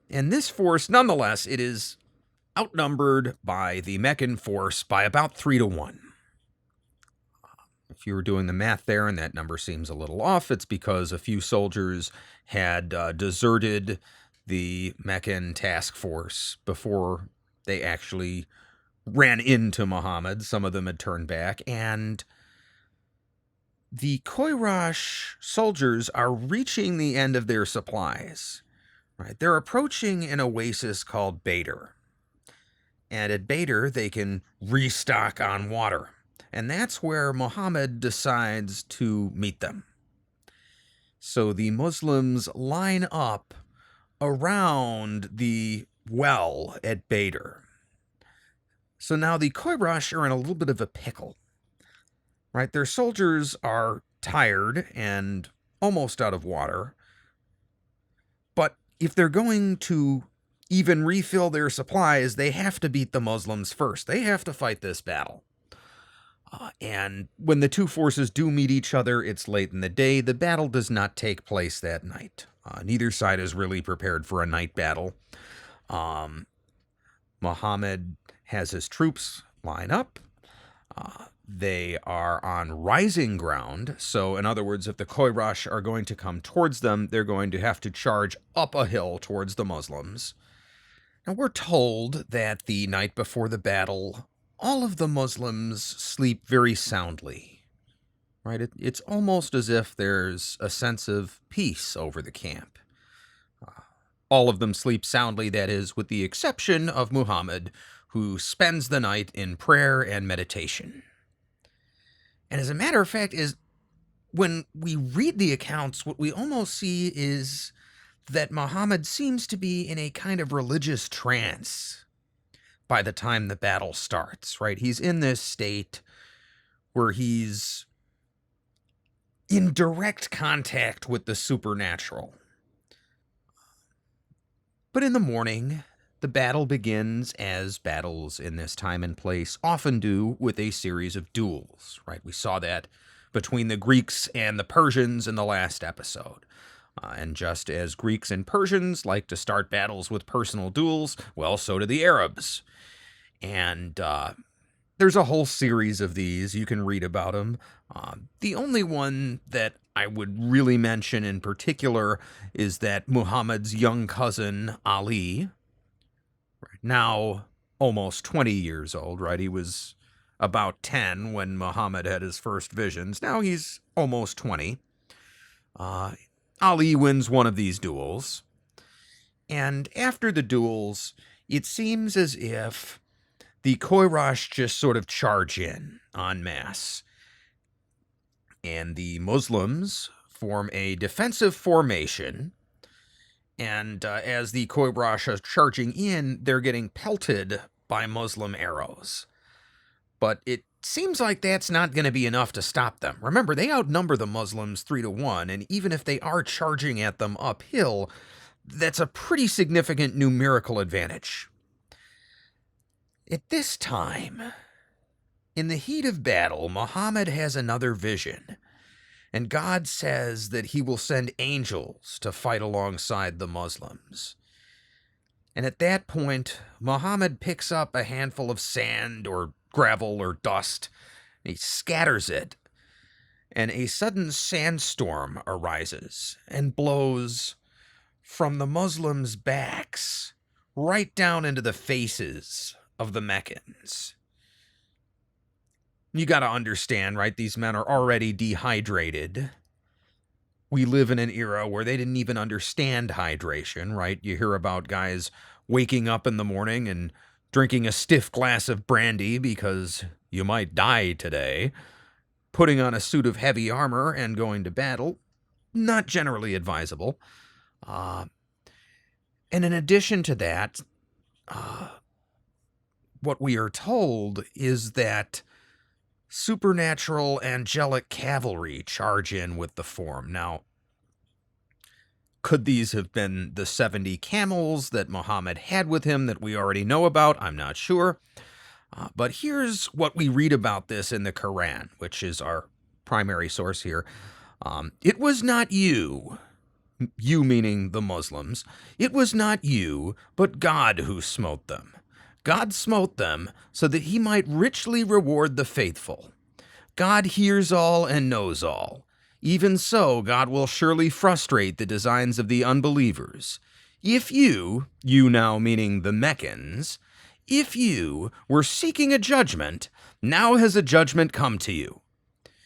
And this force, nonetheless, it is outnumbered by the Meccan force by about 3 to 1. If you were doing the math there and that number seems a little off, it's because a few soldiers had deserted the Meccan task force before they actually ran into Muhammad. Some of them had turned back, and the Quraysh soldiers are reaching the end of their supplies. Right? They're approaching an oasis called Badr. And at Badr, they can restock on water. And that's where Muhammad decides to meet them. So the Muslims line up around the well at Badr. So now the Quraysh are in a little bit of a pickle. Right? Their soldiers are tired and almost out of water. But if they're going to even refill their supplies, they have to beat the Muslims first. They have to fight this battle. And when the 2 forces do meet each other, it's late in the day. The battle does not take place that night. Neither side is really prepared for a night battle. Muhammad has his troops line up. They are on rising ground. So, in other words, if the Quraysh are going to come towards them, they're going to have to charge up a hill towards the Muslims. Now, we're told that the night before the battle, all of the Muslims sleep very soundly, right? It's almost as if there's a sense of peace over the camp. All of them sleep soundly, that is, with the exception of Muhammad, who spends the night in prayer and meditation. And as a matter of fact, is when we read the accounts, what we almost see is that Muhammad seems to be in a kind of religious trance by the time the battle starts, right? He's in this state where he's in direct contact with the supernatural. But in the morning, the battle begins as battles in this time and place often do, with a series of duels, right? We saw that between the Greeks and the Persians in the last episode. And just as Greeks and Persians like to start battles with personal duels, well, so do the Arabs. And there's a whole series of these. You can read about them. The only one that I would really mention in particular is that Muhammad's young cousin, Ali, now almost 20 years old, right? He was about 10 when Muhammad had his first visions. Now he's almost 20. Ali wins one of these duels. And after the duels, it seems as if the Khorash just sort of charge in en masse. And the Muslims form a defensive formation. And as the Khorash are charging in, they're getting pelted by Muslim arrows. But it seems like that's not going to be enough to stop them. Remember, they outnumber the Muslims 3-1, and even if they are charging at them uphill, that's a pretty significant numerical advantage. At this time, in the heat of battle, Muhammad has another vision, and God says that he will send angels to fight alongside the Muslims. And at that point, Muhammad picks up a handful of sand or gravel or dust, and he scatters it, and a sudden sandstorm arises and blows from the Muslims' backs right down into the faces of the Meccans. You got to understand, right? These men are already dehydrated. We live in an era where they didn't even understand hydration, right? You hear about guys waking up in the morning and drinking a stiff glass of brandy because you might die today, putting on a suit of heavy armor and going to battle. Not generally advisable. And in addition to that, what we are told is that supernatural angelic cavalry charge in with the form. Now, could these have been the 70 camels that Muhammad had with him that we already know about? I'm not sure. But here's what we read about this in the Quran, which is our primary source here. It was not you meaning the Muslims, it was not you, but God who smote them. God smote them so that he might richly reward the faithful. God hears all and knows all. Even so, God will surely frustrate the designs of the unbelievers. If you now meaning the Meccans, if you were seeking a judgment, now has a judgment come to you.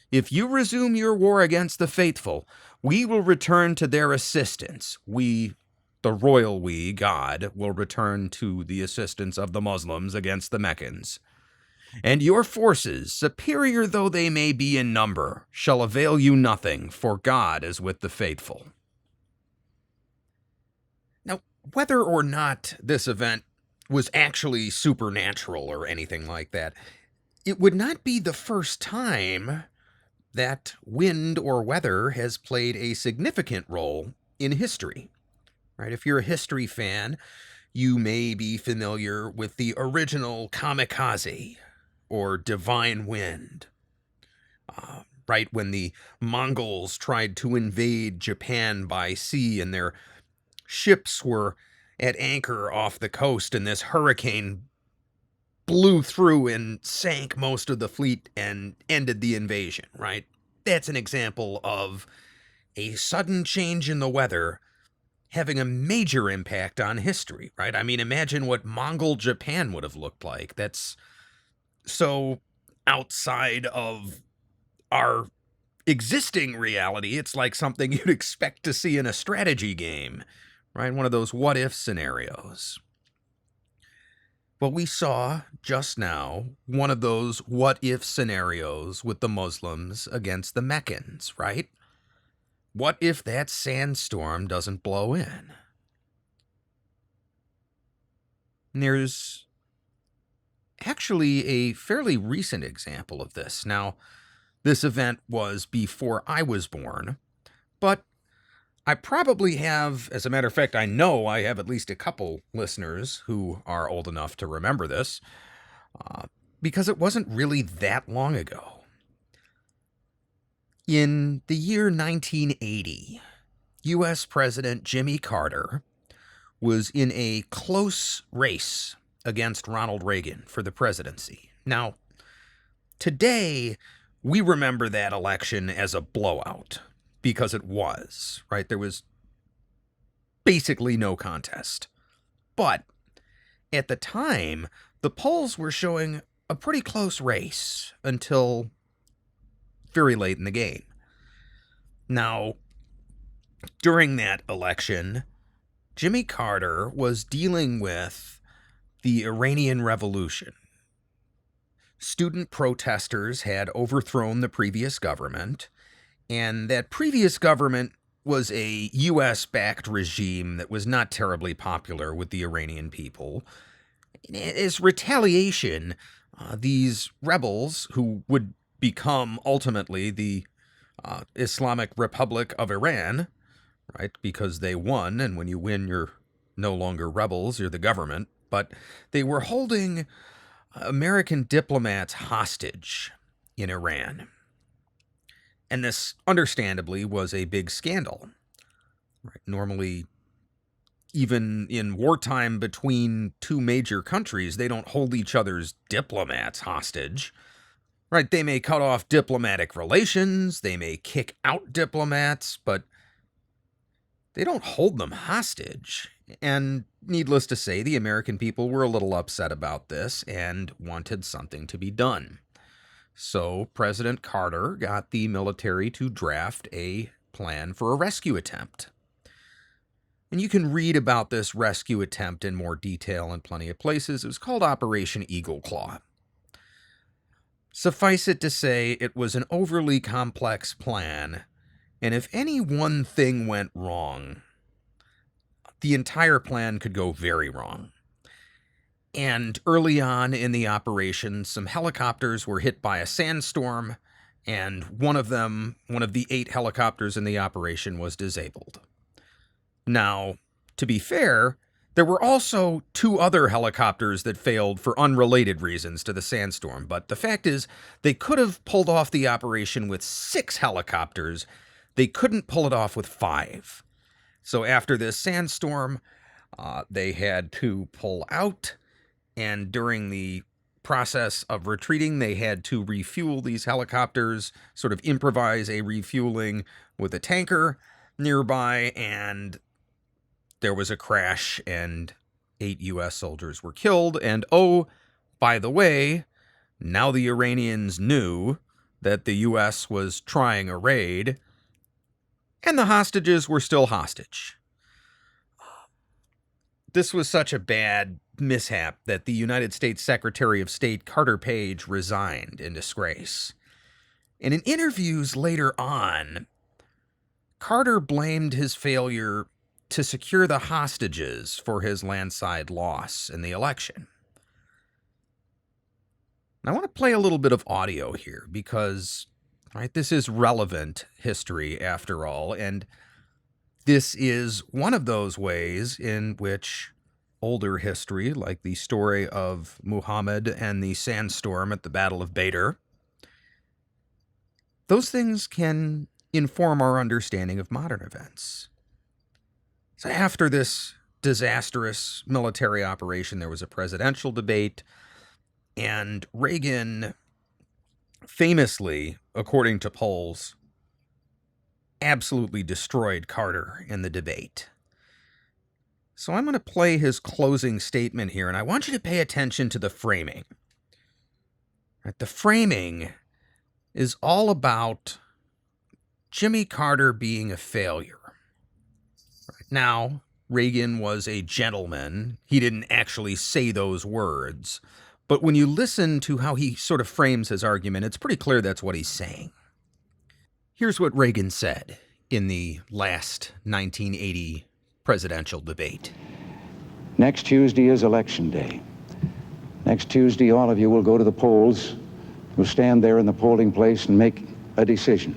If you resume your war against the faithful, we will return to their assistance. We, the royal we, God, will return to the assistance of the Muslims against the Meccans. And your forces, superior though they may be in number, shall avail you nothing, for God is with the faithful. Now, whether or not this event was actually supernatural or anything like that, it would not be the first time that wind or weather has played a significant role in history. Right? If you're a history fan, you may be familiar with the original kamikaze or divine wind. Right when the Mongols tried to invade Japan by sea and their ships were at anchor off the coast and this hurricane blew through and sank most of the fleet and ended the invasion, right? That's an example of a sudden change in the weather having a major impact on history, right? I mean, imagine what Mongol Japan would have looked like. That's so outside of our existing reality. It's like something you'd expect to see in a strategy game, right? One of those what-if scenarios. Well, we saw just now one of those what if scenarios with the Muslims against the Meccans, right? What if that sandstorm doesn't blow in? And there's actually a fairly recent example of this. Now, this event was before I was born, but I probably have, as a matter of fact, I know I have at least a couple listeners who are old enough to remember this, because it wasn't really that long ago. In the year 1980, U.S. President Jimmy Carter was in a close race against Ronald Reagan for the presidency. Now, today, we remember that election as a blowout, because it was, right? There was basically no contest. But at the time, the polls were showing a pretty close race until very late in the game. Now, during that election, Jimmy Carter was dealing with the Iranian Revolution. Student protesters had overthrown the previous government, and that previous government was a U.S.-backed regime that was not terribly popular with the Iranian people. As retaliation, these rebels, who would become ultimately the Islamic Republic of Iran, right, because they won, and when you win, you're no longer rebels, you're the government, but they were holding American diplomats hostage in Iran. And this, understandably, was a big scandal. Right? Normally, even in wartime between two major countries, they don't hold each other's diplomats hostage. Right? They may cut off diplomatic relations, they may kick out diplomats, but they don't hold them hostage. And needless to say, the American people were a little upset about this and wanted something to be done. So President Carter got the military to draft a plan for a rescue attempt. And you can read about this rescue attempt in more detail in plenty of places. It was called Operation Eagle Claw. Suffice it to say, it was an overly complex plan, and if any one thing went wrong, the entire plan could go very wrong. And early on in the operation, some helicopters were hit by a sandstorm, and one of the 8 helicopters in the operation, was disabled. Now, to be fair, there were also 2 other helicopters that failed for unrelated reasons to the sandstorm, but the fact is, they could have pulled off the operation with 6 helicopters. They couldn't pull it off with 5. So after this sandstorm, they had to pull out, and during the process of retreating, they had to refuel these helicopters, sort of improvise a refueling with a tanker nearby, and there was a crash, and 8 U.S. soldiers were killed. And oh, by the way, now the Iranians knew that the U.S. was trying a raid, and the hostages were still hostage. This was such a bad mishap that the United States Secretary of State Carter Page resigned in disgrace. And in interviews later on, Carter blamed his failure to secure the hostages for his landslide loss in the election. I want to play a little bit of audio here because, right, this is relevant history after all, and this is one of those ways in which older history, like the story of Muhammad and the sandstorm at the Battle of Badr, those things can inform our understanding of modern events. So after this disastrous military operation, there was a presidential debate, and Reagan famously, according to polls, absolutely destroyed Carter in the debate. So I'm going to play his closing statement here, and I want you to pay attention to the framing. Right, the framing is all about Jimmy Carter being a failure. Right, now, Reagan was a gentleman. He didn't actually say those words. But when you listen to how he sort of frames his argument, it's pretty clear that's what he's saying. Here's what Reagan said in the last 1980 presidential debate. Next Tuesday is Election Day. Next Tuesday, all of you will go to the polls. You'll stand there in the polling place and make a decision.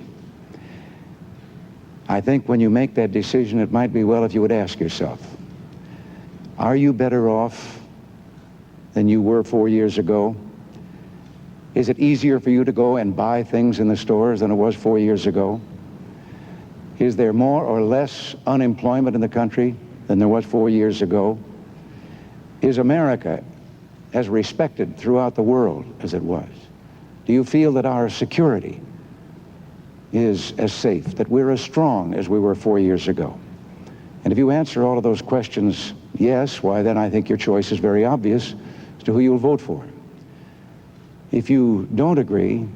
I think when you make that decision, it might be well if you would ask yourself, are you better off than you were 4 years ago? Is it easier for you to go and buy things in the stores than it was 4 years ago? Is there more or less unemployment in the country than there was 4 years ago? Is America as respected throughout the world as it was? Do you feel that our security is as safe, that we're as strong as we were 4 years ago? And if you answer all of those questions yes, why then I think your choice is very obvious as to who you'll vote for. If you don't agree,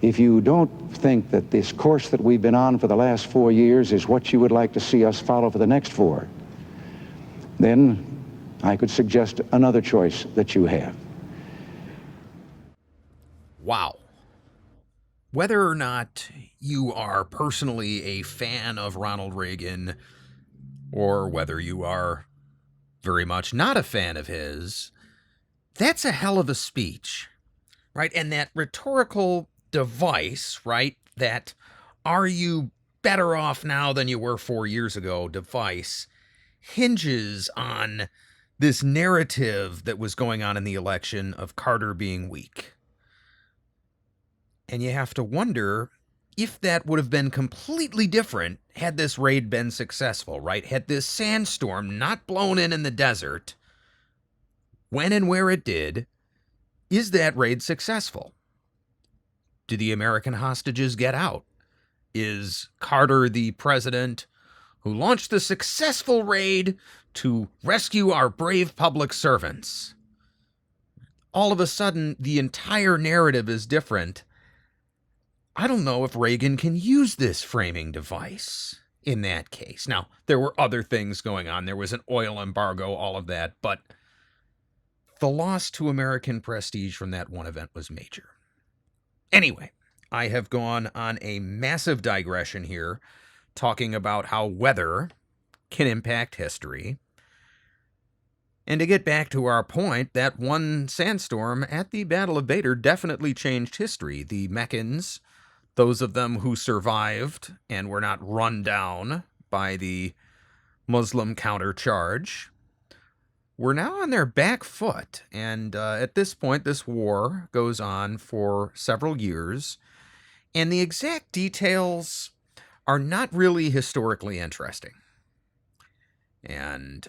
if you don't think that this course that we've been on for the last 4 years is what you would like to see us follow for the next 4, then I could suggest another choice that you have. Wow. Whether or not you are personally a fan of Ronald Reagan, or whether you are very much not a fan of his, that's a hell of a speech, right? And that rhetorical device, right, that are you better off now than you were 4 years ago device hinges on this narrative that was going on in the election of Carter being weak. And you have to wonder if that would have been completely different had this raid been successful, right? Had this sandstorm not blown in the desert, when and where it did, is that raid successful? Do the American hostages get out? Is Carter the president who launched the successful raid to rescue our brave public servants? All of a sudden, the entire narrative is different. I don't know if Reagan can use this framing device in that case. Now, there were other things going on. There was an oil embargo, all of that, but the loss to American prestige from that one event was major. Anyway, I have gone on a massive digression here, talking about how weather can impact history. And to get back to our point, that one sandstorm at the Battle of Badr definitely changed history. The Meccans, those of them who survived and were not run down by the Muslim countercharge, were now on their back foot. And at this point, this war goes on for several years. And the exact details are not really historically interesting. And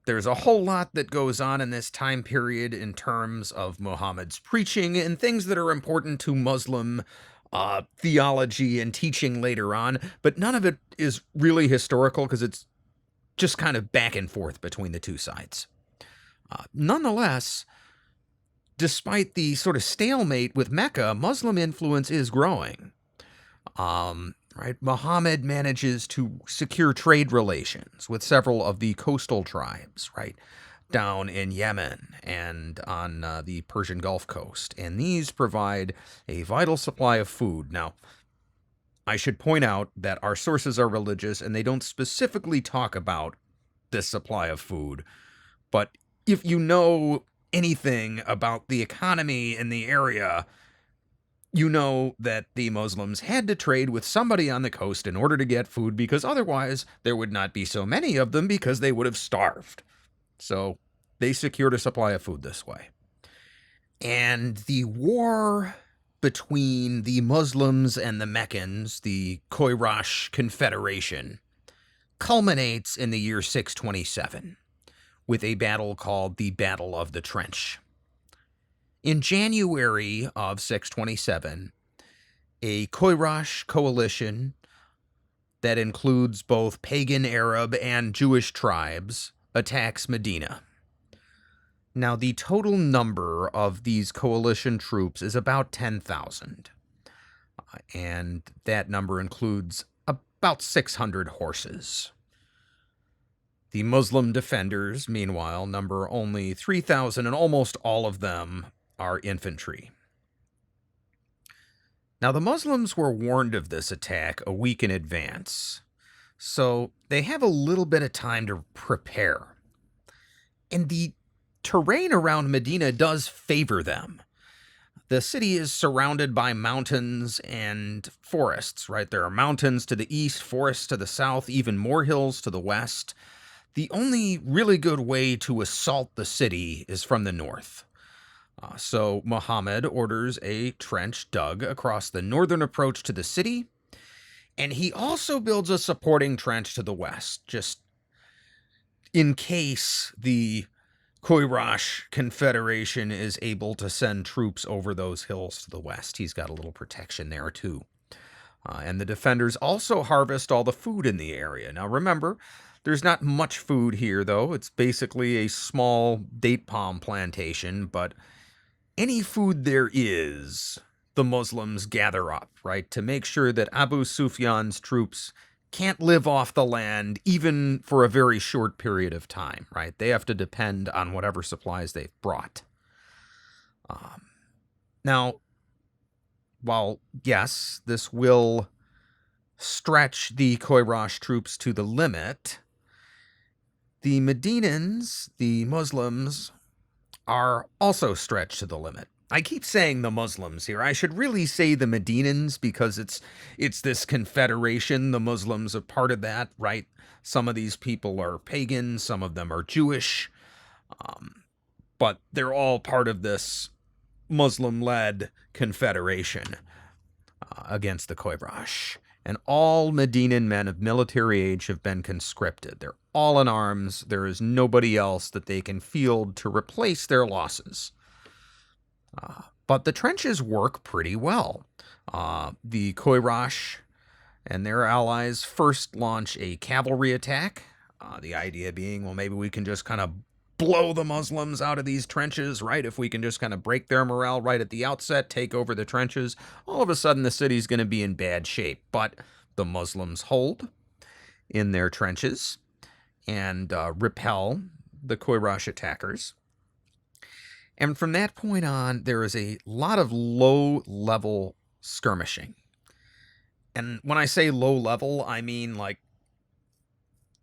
there's a whole lot that goes on in this time period in terms of Muhammad's preaching and things that are important to Muslim theology and teaching later on, but none of it is really historical because it's just kind of back and forth between the two sides. Nonetheless, despite the sort of stalemate with Mecca, Muslim influence is growing. Right? Muhammad manages to secure trade relations with several of the coastal tribes, right, down in Yemen and on the Persian Gulf coast. And these provide a vital supply of food. Now, I should point out that our sources are religious and they don't specifically talk about this supply of food. But if you know anything about the economy in the area, you know that the Muslims had to trade with somebody on the coast in order to get food, because otherwise there would not be so many of them because they would have starved. So they secured a supply of food this way. And the war between the Muslims and the Meccans, the Khorash Confederation, culminates in the year 627 with a battle called the Battle of the Trench. In January of 627, a Khorash coalition that includes both pagan Arab and Jewish tribes attacks Medina. Now, the total number of these coalition troops is about 10,000, and that number includes about 600 horses. The Muslim defenders, meanwhile, number only 3,000, and almost all of them are infantry. Now, the Muslims were warned of this attack a week in advance, so they have a little bit of time to prepare. And the terrain around Medina does favor them. The city is surrounded by mountains and forests, right? There are mountains to the east, forests to the south, even more hills to the west. The only really good way to assault the city is from the north. So Muhammad orders a trench dug across the northern approach to the city, and he also builds a supporting trench to the west, just in case the Koirash Confederation is able to send troops over those hills to the west. He's got a little protection there, too. And the defenders also harvest all the food in the area. Now, remember, there's not much food here, though. It's basically a small date palm plantation, but any food there is, the Muslims gather up, right, to make sure that Abu Sufyan's troops can't live off the land even for a very short period of time, right? They have to depend on whatever supplies they've brought. Now, while, yes, this will stretch the Koirash troops to the limit, the Medinans, the Muslims, are also stretched to the limit. I keep saying the Muslims here. I should really say the Medinans because it's this confederation. The Muslims are part of that, right? Some of these people are pagan, some of them are Jewish, but they're all part of this Muslim-led confederation against the Koirash. And all Medinan men of military age have been conscripted. They're all in arms. There is nobody else that they can field to replace their losses. But the trenches work pretty well. The Koirash and their allies first launch a cavalry attack. The idea being, well, maybe we can just kind of blow the Muslims out of these trenches, right? If we can just kind of break their morale right at the outset, take over the trenches, all of a sudden the city's going to be in bad shape. But the Muslims hold in their trenches and repel the Koirash attackers. And from that point on, there is a lot of low-level skirmishing. And when I say low-level, I mean like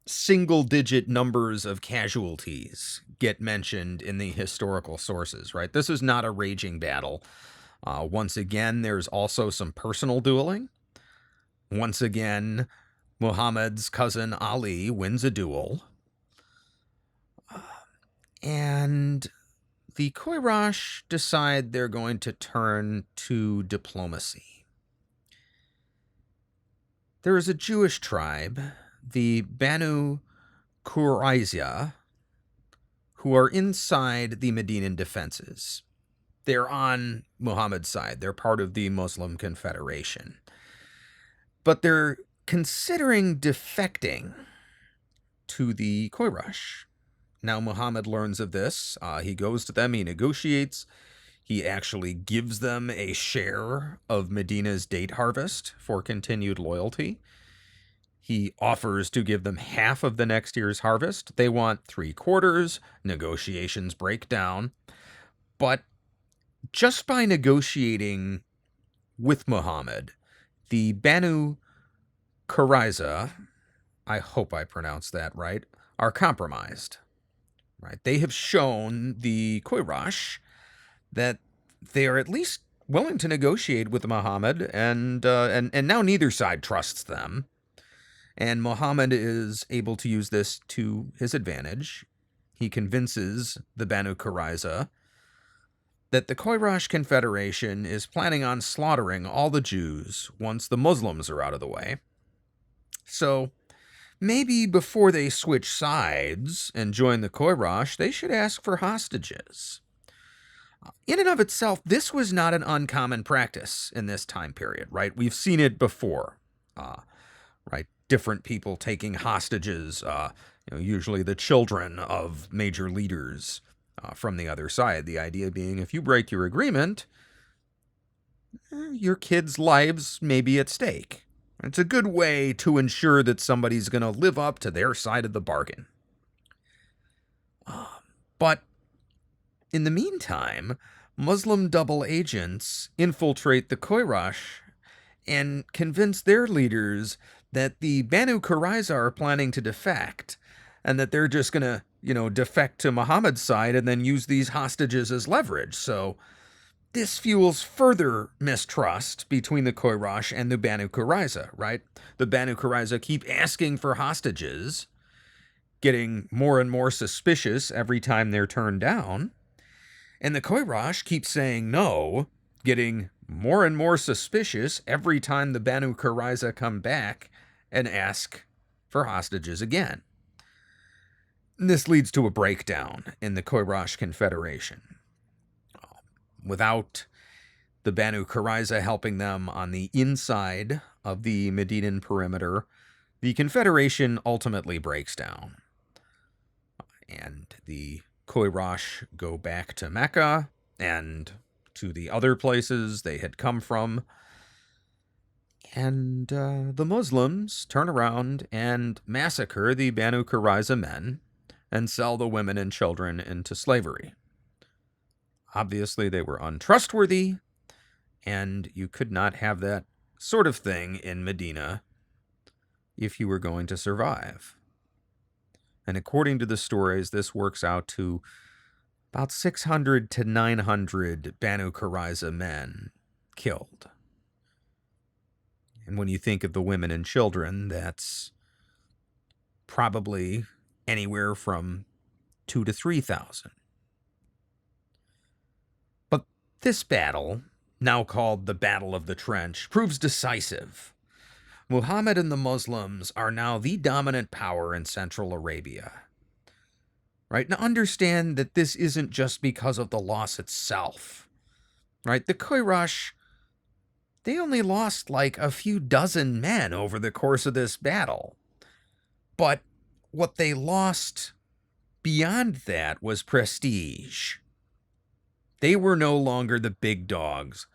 single-digit numbers of casualties get mentioned in the historical sources, right? This is not a raging battle. Once again, there's also some personal dueling. Once again, Muhammad's cousin Ali wins a duel. And the Koirash decide they're going to turn to diplomacy. There is a Jewish tribe, the Banu Qurayza, who are inside the Medinan defenses. They're on Muhammad's side. They're part of the Muslim Confederation. But they're considering defecting to the Koirash. Now Muhammad learns of this. He goes to them, he negotiates. He actually gives them a share of Medina's date harvest for continued loyalty. He offers to give them half of the next year's harvest. They want 3/4. Negotiations break down. But just by negotiating with Muhammad, the Banu Qurayza, I hope I pronounced that right, are compromised. Right? They have shown the Koirash that they are at least willing to negotiate with Muhammad, and now neither side trusts them. And Muhammad is able to use this to his advantage. He convinces the Banu Qurayza that the Koirash Confederation is planning on slaughtering all the Jews once the Muslims are out of the way. So maybe before they switch sides and join the Koirash, they should ask for hostages. In and of itself, this was not an uncommon practice in this time period, right? We've seen it before, right? Different people taking hostages, usually the children of major leaders from the other side. The idea being, if you break your agreement, your kids' lives may be at stake. It's a good way to ensure that somebody's going to live up to their side of the bargain. But in the meantime, Muslim double agents infiltrate the Koyrash and convince their leaders that the Banu Qurayza are planning to defect and that they're just going to, defect to Muhammad's side and then use these hostages as leverage. So this fuels further mistrust between the Koyrash and the Banu Qurayza, right? The Banu Qurayza keep asking for hostages, getting more and more suspicious every time they're turned down. And the Koyrash keep saying no, getting more and more suspicious every time the Banu Qurayza come back and ask for hostages again. This leads to a breakdown in the Koyrash Confederation. Without the Banu Qurayza helping them on the inside of the Medinan perimeter, the Confederation ultimately breaks down. And the Koyrash go back to Mecca and to the other places they had come from. And the Muslims turn around and massacre the Banu Qurayza men and sell the women and children into slavery. Obviously, they were untrustworthy, and you could not have that sort of thing in Medina if you were going to survive. And according to the stories, this works out to about 600 to 900 Banu Qurayza men killed. And when you think of the women and children, that's probably anywhere from 2,000 to 3,000. But this battle, now called the Battle of the Trench, proves decisive. Muhammad and the Muslims are now the dominant power in Central Arabia. Right? Now understand that this isn't just because of the loss itself. Right? The Koyrash, they only lost like a few dozen men over the course of this battle. But what they lost beyond that was prestige. They were no longer the big dogs.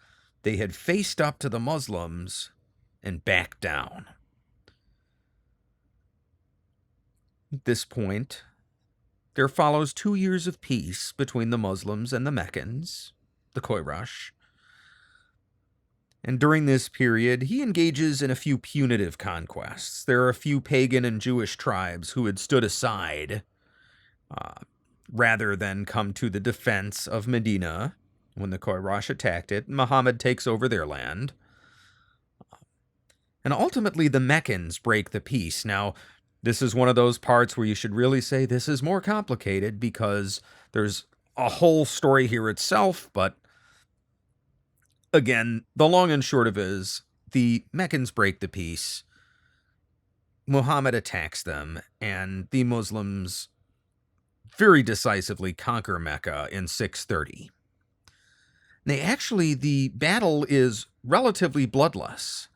They had faced up to the Muslims and backed down. At this point, there follows 2 years of peace between the Muslims and the Meccans, the Koyrash. And during this period, he engages in a few punitive conquests. There are a few pagan and Jewish tribes who had stood aside rather than come to the defense of Medina when the Koyrash attacked it. Muhammad takes over their land. And ultimately, the Meccans break the peace. Now, this is one of those parts where you should really say this is more complicated because there's a whole story here itself, but again, the long and short of it is the Meccans break the peace. Muhammad attacks them, and the Muslims very decisively conquer Mecca in 630. The battle is relatively bloodless,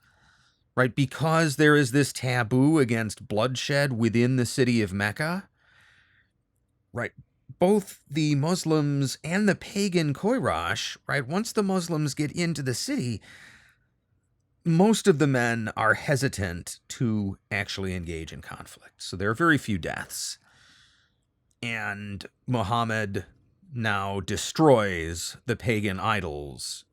right? Because there is this taboo against bloodshed within the city of Mecca, right? Both the Muslims and the pagan Koyrash, right? Once the Muslims get into the city, most of the men are hesitant to actually engage in conflict. So there are very few deaths. And Muhammad now destroys the pagan idols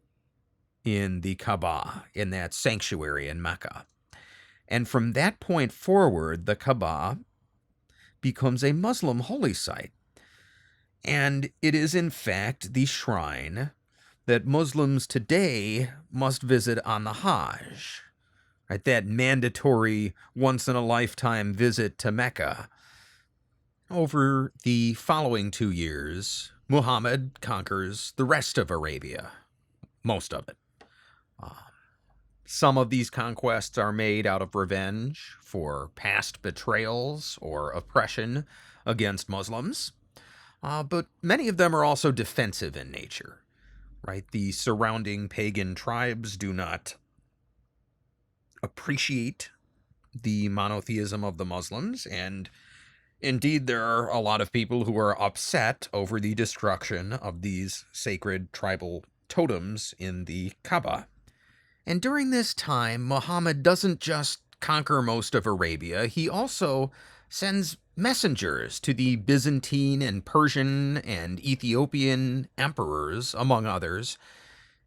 in the Kaaba, in that sanctuary in Mecca. And from that point forward, the Kaaba becomes a Muslim holy site. And it is, in fact, the shrine that Muslims today must visit on the Hajj, right? That mandatory once-in-a-lifetime visit to Mecca. Over the following 2 years, Muhammad conquers the rest of Arabia, most of it. Some of these conquests are made out of revenge for past betrayals or oppression against Muslims, but many of them are also defensive in nature, right? The surrounding pagan tribes do not appreciate the monotheism of the Muslims, and indeed, there are a lot of people who are upset over the destruction of these sacred tribal totems in the Kaaba. And during this time, Muhammad doesn't just conquer most of Arabia, he also sends messengers to the Byzantine and Persian and Ethiopian emperors, among others,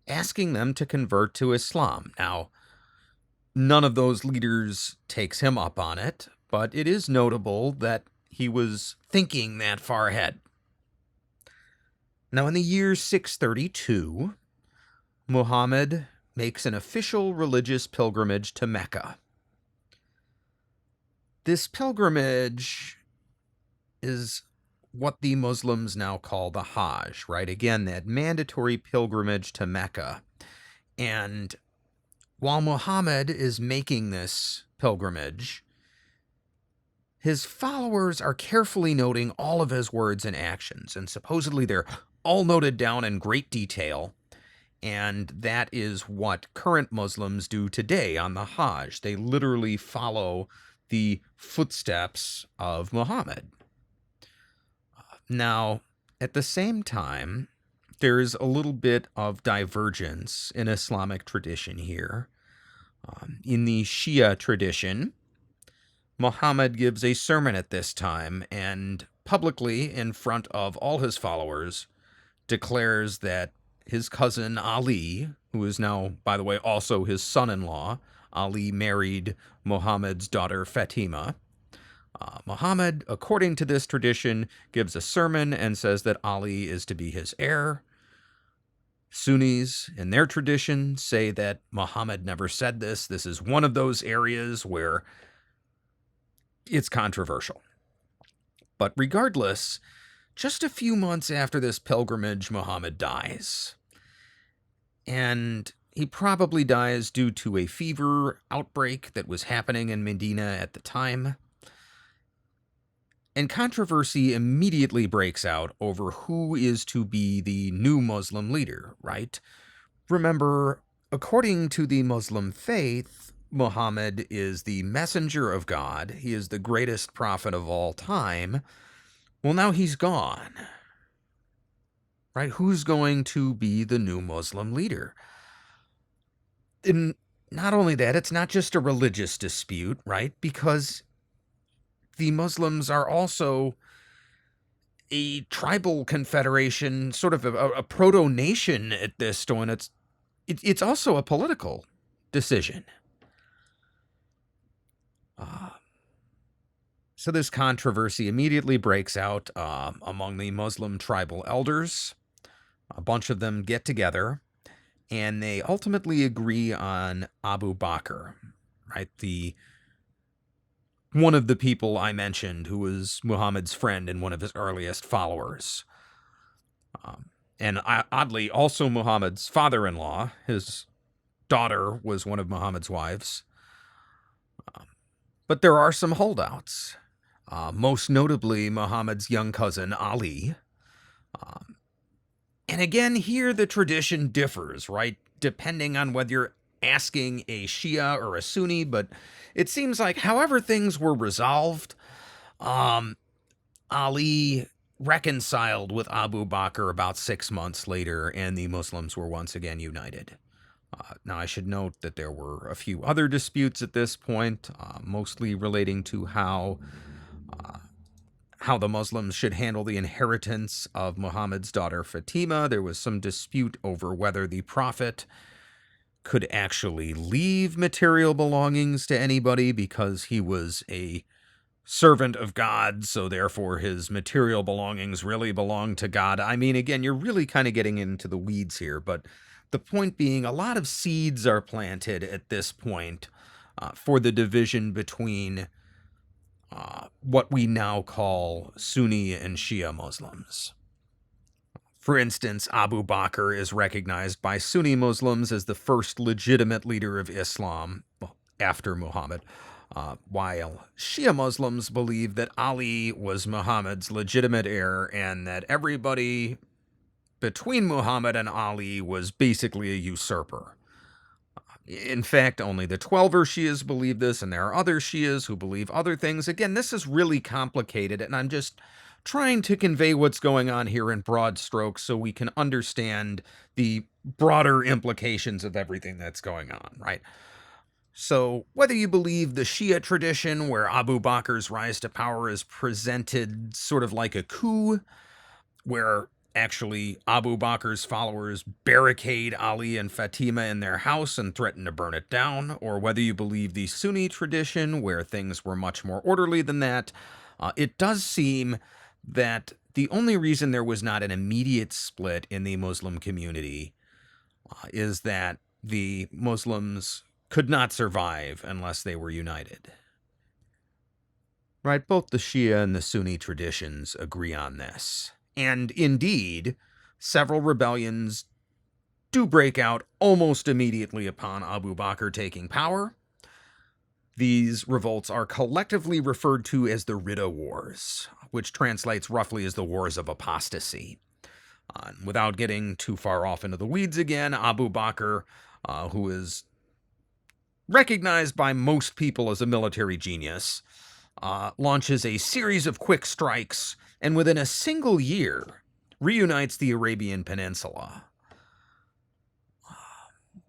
asking them to convert to Islam. Now, none of those leaders takes him up on it, but it is notable that he was thinking that far ahead. Now, in the year 632, Muhammad makes an official religious pilgrimage to Mecca. This pilgrimage is what the Muslims now call the Hajj, right? Again, that mandatory pilgrimage to Mecca. And while Muhammad is making this pilgrimage, his followers are carefully noting all of his words and actions, and supposedly they're all noted down in great detail. And that is what current Muslims do today on the Hajj. They literally follow the footsteps of Muhammad. Now, at the same time, there's a little bit of divergence in Islamic tradition here. In the Shia tradition, Muhammad gives a sermon at this time and publicly, in front of all his followers, declares that his cousin Ali, who is now, by the way, also his son-in-law, Ali married Muhammad's daughter Fatima. Muhammad, according to this tradition, gives a sermon and says that Ali is to be his heir. Sunnis, in their tradition, say that Muhammad never said this. This is one of those areas where it's controversial. But regardless, just a few months after this pilgrimage, Muhammad dies. And he probably dies due to a fever outbreak that was happening in Medina at the time. And controversy immediately breaks out over who is to be the new Muslim leader, right? Remember, according to the Muslim faith, Muhammad is the messenger of God. He is the greatest prophet of all time. Well, now he's gone, right? Who's going to be the new Muslim leader? And not only that, it's not just a religious dispute, right? Because the Muslims are also a tribal confederation, sort of a proto-nation at this point. It's also a political decision. So this controversy immediately breaks out among the Muslim tribal elders. A bunch of them get together, and they ultimately agree on Abu Bakr, right? One of the people I mentioned who was Muhammad's friend and one of his earliest followers. And oddly, also Muhammad's father-in-law. His daughter was one of Muhammad's wives. But there are some holdouts. Most notably, Muhammad's young cousin, Ali. And again, here the tradition differs, right? Depending on whether you're asking a Shia or a Sunni, but it seems like however things were resolved, Ali reconciled with Abu Bakr about 6 months later, and the Muslims were once again united. Now, I should note that there were a few other disputes at this point, mostly relating to how the Muslims should handle the inheritance of Muhammad's daughter Fatima. There was some dispute over whether the prophet could actually leave material belongings to anybody because he was a servant of God, so therefore his material belongings really belong to God. I mean, again, you're really kind of getting into the weeds here, but the point being, a lot of seeds are planted at this point for the division between what we now call Sunni and Shia Muslims. For instance, Abu Bakr is recognized by Sunni Muslims as the first legitimate leader of Islam after Muhammad, while Shia Muslims believe that Ali was Muhammad's legitimate heir and that everybody between Muhammad and Ali was basically a usurper. In fact, only the Twelver Shias believe this, and there are other Shias who believe other things. Again, this is really complicated, and I'm just trying to convey what's going on here in broad strokes so we can understand the broader implications of everything that's going on, right? So, whether you believe the Shia tradition, where Abu Bakr's rise to power is presented sort of like a coup, where actually Abu Bakr's followers barricade Ali and Fatima in their house and threaten to burn it down, or whether you believe the Sunni tradition, where things were much more orderly than that, it does seem that the only reason there was not an immediate split in the Muslim community is that the Muslims could not survive unless they were united. Right? Both the Shia and the Sunni traditions agree on this. And indeed, several rebellions do break out almost immediately upon Abu Bakr taking power. These revolts are collectively referred to as the Ridda Wars, which translates roughly as the Wars of Apostasy. Without getting too far off into the weeds again, Abu Bakr, who is recognized by most people as a military genius, launches a series of quick strikes, and within a single year, reunites the Arabian Peninsula.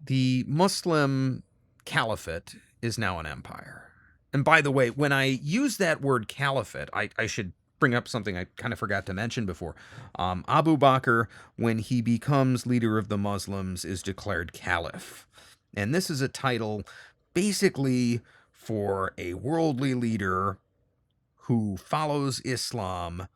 The Muslim Caliphate is now an empire. And by the way, when I use that word caliphate, I should bring up something I kind of forgot to mention before. Abu Bakr, when he becomes leader of the Muslims, is declared caliph. And this is a title basically for a worldly leader who follows Islam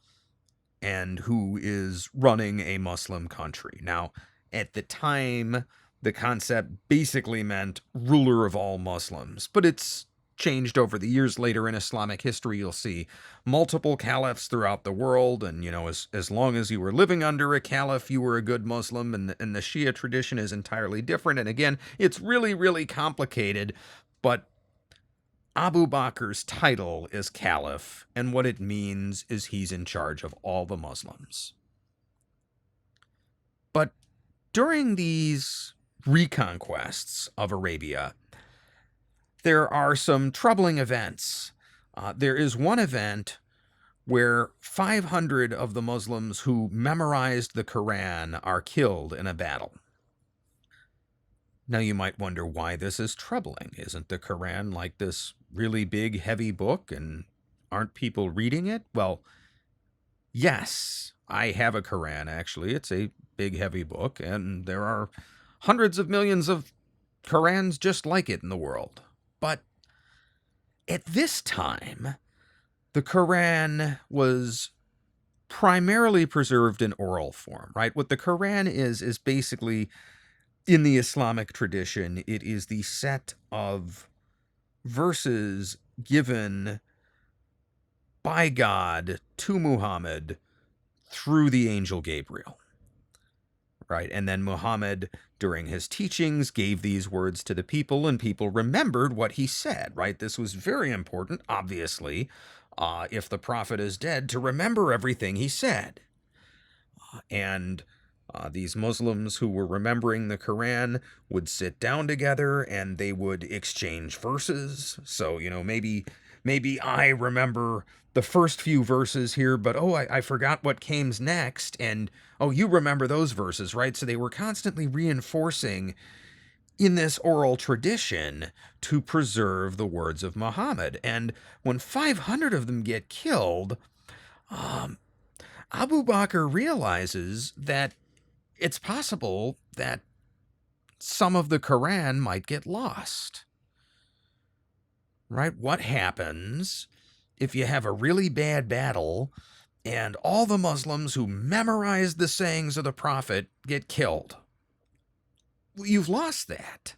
and who is running a Muslim country. Now, at the time, the concept basically meant ruler of all Muslims, but it's changed over the years. Later in Islamic history, you'll see multiple caliphs throughout the world, and as long as you were living under a caliph, you were a good Muslim, and the Shia tradition is entirely different. And again, it's really, really complicated, but Abu Bakr's title is caliph, and what it means is he's in charge of all the Muslims. But during these reconquests of Arabia, there are some troubling events. There is one event where 500 of the Muslims who memorized the Quran are killed in a battle. Now you might wonder why this is troubling. Isn't the Quran like this really big, heavy book, and aren't people reading it? Well, yes, I have a Quran, actually. It's a big, heavy book, and there are hundreds of millions of Qurans just like it in the world. But at this time, the Quran was primarily preserved in oral form, right? What the Quran is basically, in the Islamic tradition, it is the set of verses given by God to Muhammad through the angel Gabriel, right? And then Muhammad, during his teachings, gave these words to the people, and people remembered what he said, right? This was very important, obviously, if the prophet is dead, to remember everything he said. And these Muslims who were remembering the Quran would sit down together and they would exchange verses. So, maybe I remember the first few verses here, but I forgot what came next. And you remember those verses, right? So they were constantly reinforcing in this oral tradition to preserve the words of Muhammad. And when 500 of them get killed, Abu Bakr realizes that it's possible that some of the Quran might get lost. Right? What happens if you have a really bad battle and all the Muslims who memorized the sayings of the Prophet get killed? Well, you've lost that.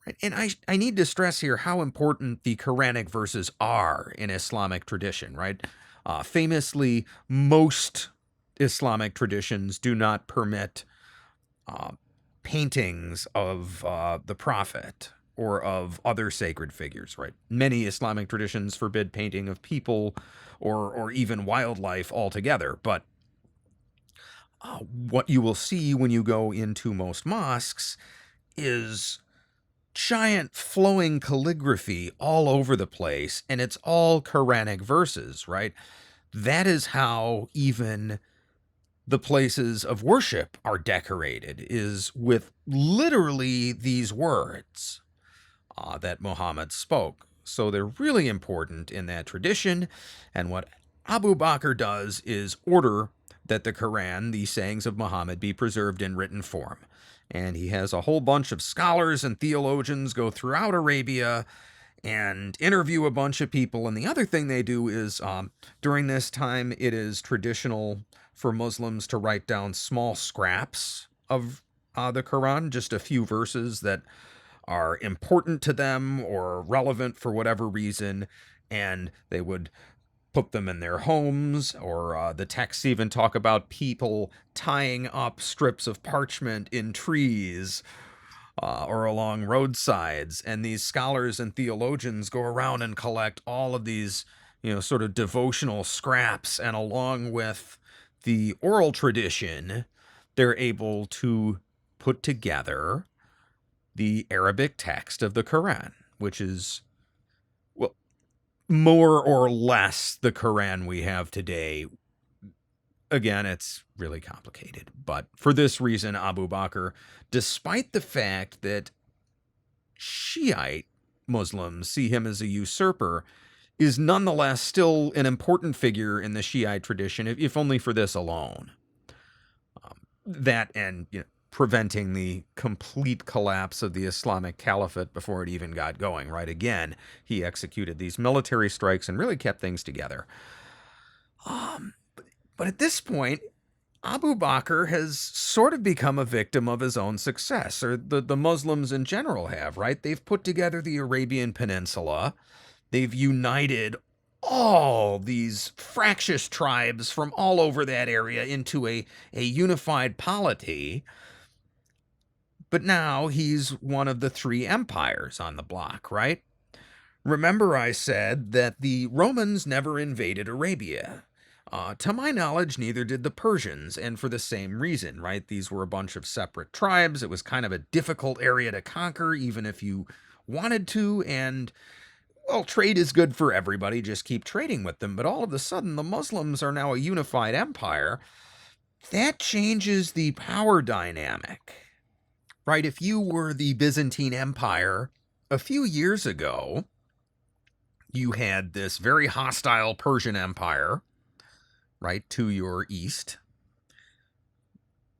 Right? And I need to stress here how important the Quranic verses are in Islamic tradition, right? Famously, most Islamic traditions do not permit paintings of the Prophet or of other sacred figures, right? Many Islamic traditions forbid painting of people or even wildlife altogether. But what you will see when you go into most mosques is giant flowing calligraphy all over the place, and it's all Quranic verses, right? That is how even the places of worship are decorated, is with literally these words. that Muhammad spoke. So they're really important in that tradition. And what Abu Bakr does is order that the Quran, the sayings of Muhammad, be preserved in written form. And he has a whole bunch of scholars and theologians go throughout Arabia and interview a bunch of people. And the other thing they do is during this time, it is traditional for Muslims to write down small scraps of the Quran, just a few verses that are important to them or relevant for whatever reason, and they would put them in their homes, or the texts even talk about people tying up strips of parchment in trees or along roadsides. And these scholars and theologians go around and collect all of these, sort of devotional scraps, and along with the oral tradition, they're able to put together the Arabic text of the Quran, which is, well, more or less the Quran we have today. Again, it's really complicated, but for this reason, Abu Bakr, despite the fact that Shiite Muslims see him as a usurper, is nonetheless still an important figure in the Shiite tradition, if only for this alone. That and preventing the complete collapse of the Islamic Caliphate before it even got going, right? Again, he executed these military strikes and really kept things together. But at this point, Abu Bakr has sort of become a victim of his own success, or the Muslims in general have, right? They've put together the Arabian Peninsula. They've united all these fractious tribes from all over that area into a unified polity. But now he's one of the three empires on the block, right? Remember I said that the Romans never invaded Arabia. To my knowledge, neither did the Persians, and for the same reason, right? These were a bunch of separate tribes. It was kind of a difficult area to conquer, even if you wanted to, and, well, trade is good for everybody. Just keep trading with them. But all of a sudden, the Muslims are now a unified empire. That changes the power dynamic, right? If you were the Byzantine Empire a few years ago, you had this very hostile Persian Empire, right, to your east.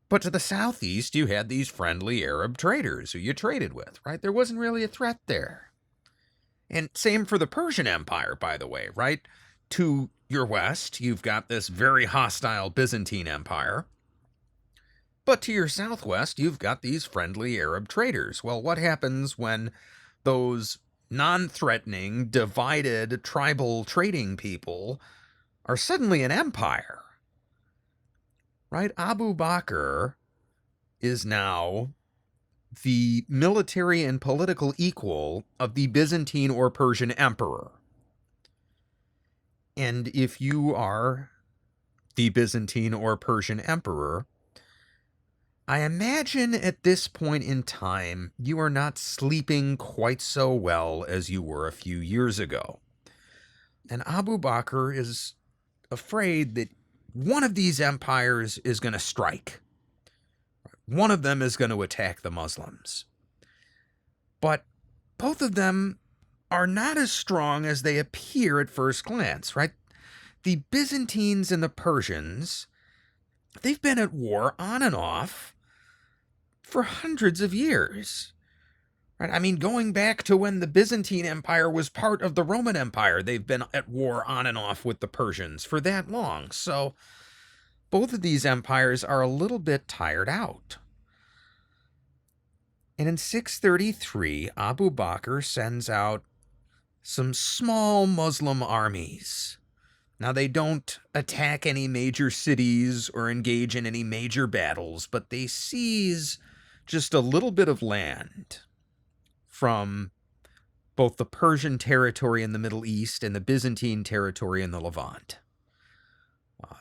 But to the southeast, you had these friendly Arab traders who you traded with, right? There wasn't really a threat there. And same for the Persian Empire, by the way, right? To your west, you've got this very hostile Byzantine Empire. But to your southwest, you've got these friendly Arab traders. Well, what happens when those non-threatening, divided, tribal trading people are suddenly an empire? Right? Abu Bakr is now the military and political equal of the Byzantine or Persian emperor. And if you are the Byzantine or Persian emperor, I imagine at this point in time, you are not sleeping quite so well as you were a few years ago. And Abu Bakr is afraid that one of these empires is going to strike. One of them is going to attack the Muslims. But both of them are not as strong as they appear at first glance, right? The Byzantines and the Persians, they've been at war on and off for hundreds of years. Right? I mean, going back to when the Byzantine Empire was part of the Roman Empire, they've been at war on and off with the Persians for that long. So both of these empires are a little bit tired out. And in 633, Abu Bakr sends out some small Muslim armies. Now, they don't attack any major cities or engage in any major battles, but they seize just a little bit of land from both the Persian territory in the Middle East and the Byzantine territory in the Levant.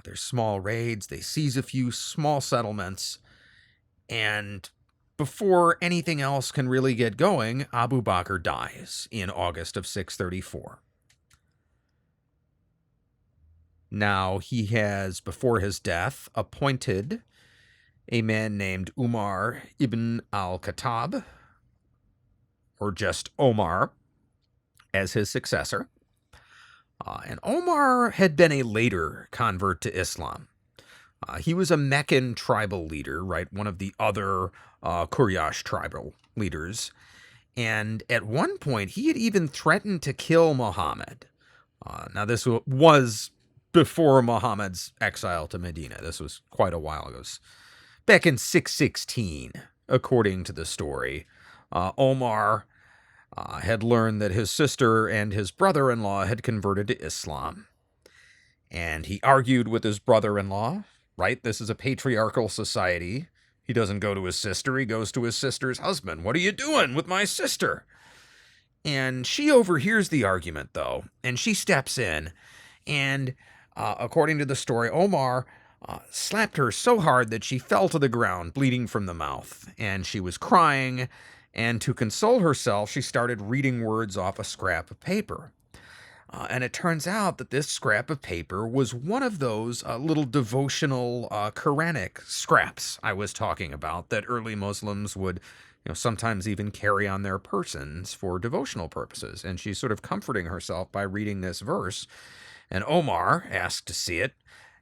There's small raids, they seize a few small settlements, and before anything else can really get going, Abu Bakr dies in August of 634. Now, he has, before his death, appointed a man named Umar ibn al-Khattab, or just Omar, as his successor. And Omar had been a later convert to Islam. He was a Meccan tribal leader, right? One of the other Quraysh tribal leaders. And at one point, he had even threatened to kill Muhammad. Now, this was before Muhammad's exile to Medina. This was quite a while ago. It was back in 616, according to the story. Omar had learned that his sister and his brother-in-law had converted to Islam. And he argued with his brother-in-law, right? This is a patriarchal society. He doesn't go to his sister, he goes to his sister's husband. What are you doing with my sister? And she overhears the argument, though, and she steps in. And according to the story, Omar slapped her so hard that she fell to the ground, bleeding from the mouth. And she was crying, and to console herself, she started reading words off a scrap of paper. And it turns out that this scrap of paper was one of those little devotional Quranic scraps I was talking about that early Muslims would, sometimes even carry on their persons for devotional purposes. And she's sort of comforting herself by reading this verse. And Omar asked to see it,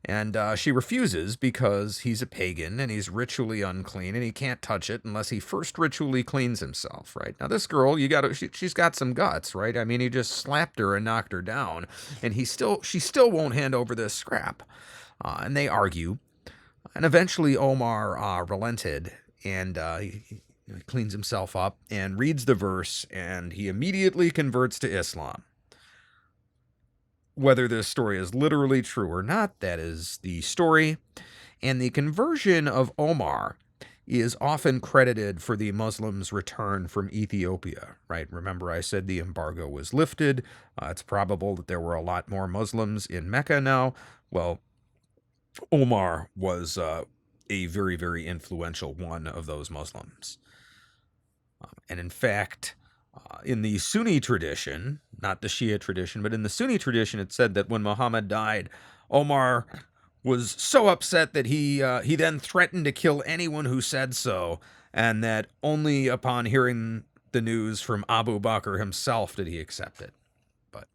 and she refuses because he's a pagan and he's ritually unclean and he can't touch it unless he first ritually cleans himself, right? Now, this girl, she's got some guts, right? I mean, he just slapped her and knocked her down, and she still won't hand over this scrap. And they argue, and eventually Omar relented, and he cleans himself up and reads the verse, and he immediately converts to Islam. Whether this story is literally true or not, that is the story. And the conversion of Omar is often credited for the Muslims' return from Ethiopia, right? Remember, I said the embargo was lifted. It's probable that there were a lot more Muslims in Mecca now. Well, Omar was a very, very influential one of those Muslims. And in fact, in the Sunni tradition, not the Shia tradition, but in the Sunni tradition, it said that when Muhammad died, Omar was so upset that he then threatened to kill anyone who said so, and that only upon hearing the news from Abu Bakr himself did he accept it. But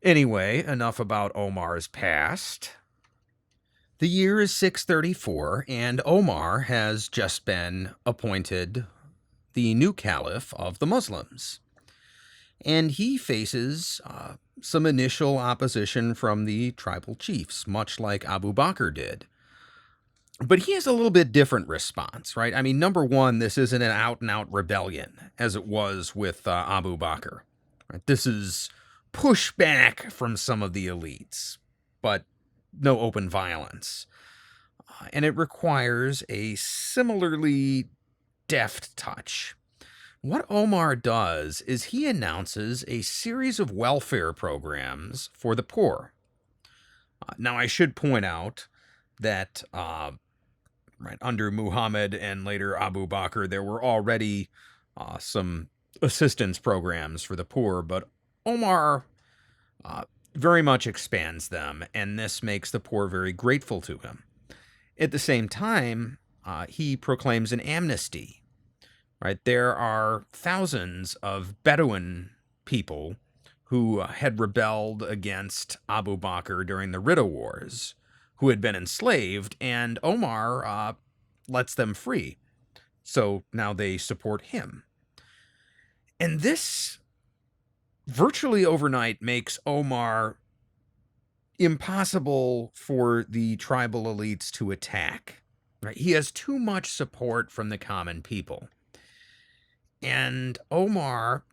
anyway, enough about Omar's past. The year is 634, and Omar has just been appointed the new caliph of the Muslims. And he faces some initial opposition from the tribal chiefs, much like Abu Bakr did. But he has a little bit different response, right? I mean, number one, this isn't an out-and-out rebellion, as it was with Abu Bakr. Right? This is pushback from some of the elites, but no open violence. And it requires a similarly deft touch. What Omar does is he announces a series of welfare programs for the poor. Now, I should point out that under Muhammad and later Abu Bakr, there were already some assistance programs for the poor, but Omar very much expands them, and this makes the poor very grateful to him. At the same time, he proclaims an amnesty. Right, there are thousands of Bedouin people who had rebelled against Abu Bakr during the Ridda Wars, who had been enslaved, and Omar lets them free. So now they support him. And this virtually overnight makes Omar impossible for the tribal elites to attack. Right? He has too much support from the common people. And Omar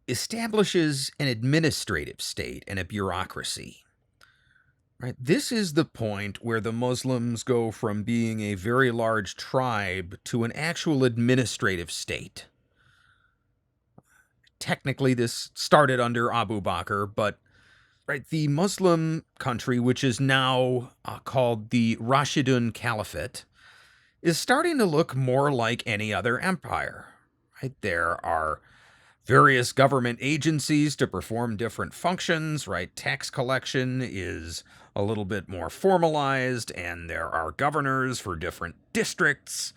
establishes an administrative state and a bureaucracy. Right? This is the point where the Muslims go from being a very large tribe to an actual administrative state. Technically, this started under Abu Bakr, but the Muslim country, which is now called the Rashidun Caliphate, is starting to look more like any other empire. Right? There are various government agencies to perform different functions, right? Tax collection is a little bit more formalized, and there are governors for different districts.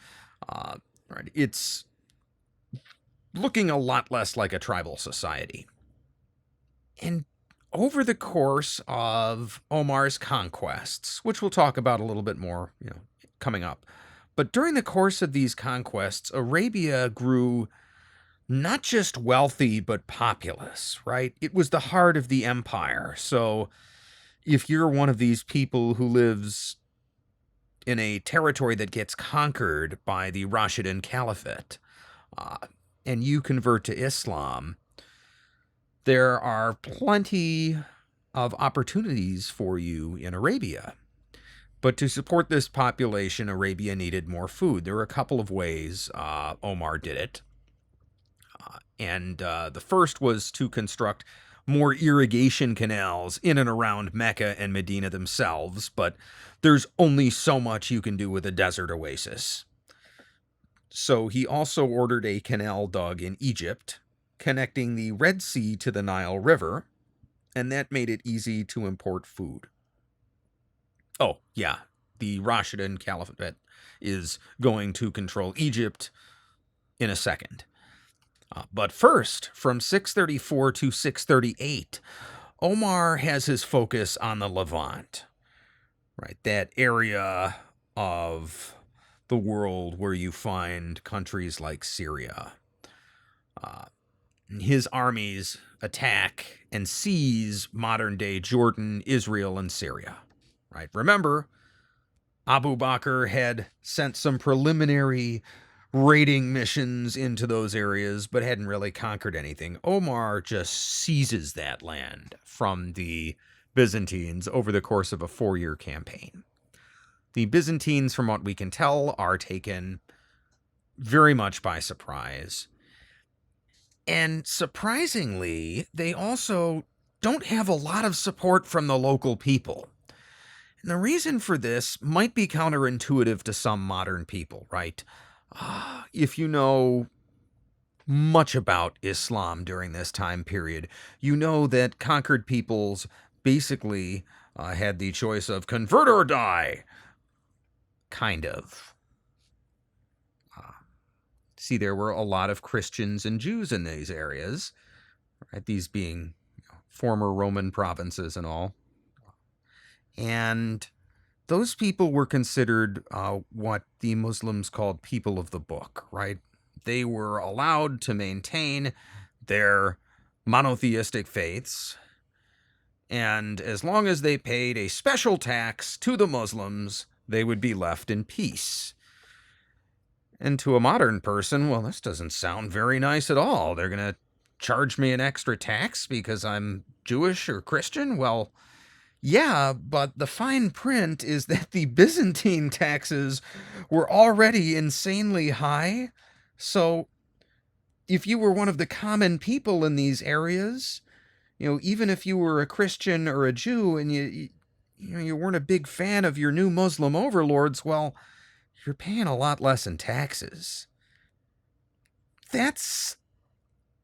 Right? It's looking a lot less like a tribal society. And over the course of Omar's conquests, which we'll talk about a little bit more, coming up, but during the course of these conquests, Arabia grew not just wealthy, but populous, right? It was the heart of the empire. So if you're one of these people who lives in a territory that gets conquered by the Rashidun Caliphate, uh, and you convert to Islam, there are plenty of opportunities for you in Arabia. But to support this population, Arabia needed more food. There were a couple of ways Omar did it. And the first was to construct more irrigation canals in and around Mecca and Medina themselves, but there's only so much you can do with a desert oasis. So he also ordered a canal dug in Egypt, connecting the Red Sea to the Nile River, and that made it easy to import food. Oh, yeah, the Rashidun Caliphate is going to control Egypt in a second. But first, from 634 to 638, Omar has his focus on the Levant, right? That area of the world where you find countries like Syria. His armies attack and seize modern-day Jordan, Israel, and Syria, right? Remember, Abu Bakr had sent some preliminary raiding missions into those areas, but hadn't really conquered anything. Omar just seizes that land from the Byzantines over the course of a 4-year campaign. The Byzantines, from what we can tell, are taken very much by surprise. And surprisingly, they also don't have a lot of support from the local people. And the reason for this might be counterintuitive to some modern people, right? If you know much about Islam during this time period, you know that conquered peoples basically had the choice of convert or die. Kind of. See, there were a lot of Christians and Jews in these areas, right? These being former Roman provinces and all. And those people were considered what the Muslims called people of the book, right? They were allowed to maintain their monotheistic faiths, and as long as they paid a special tax to the Muslims, they would be left in peace. And to a modern person, well, this doesn't sound very nice at all. They're going to charge me an extra tax because I'm Jewish or Christian? Well, yeah, but the fine print is that the Byzantine taxes were already insanely high. So if you were one of the common people in these areas, even if you were a Christian or a Jew and you weren't a big fan of your new Muslim overlords, well, you're paying a lot less in taxes. That's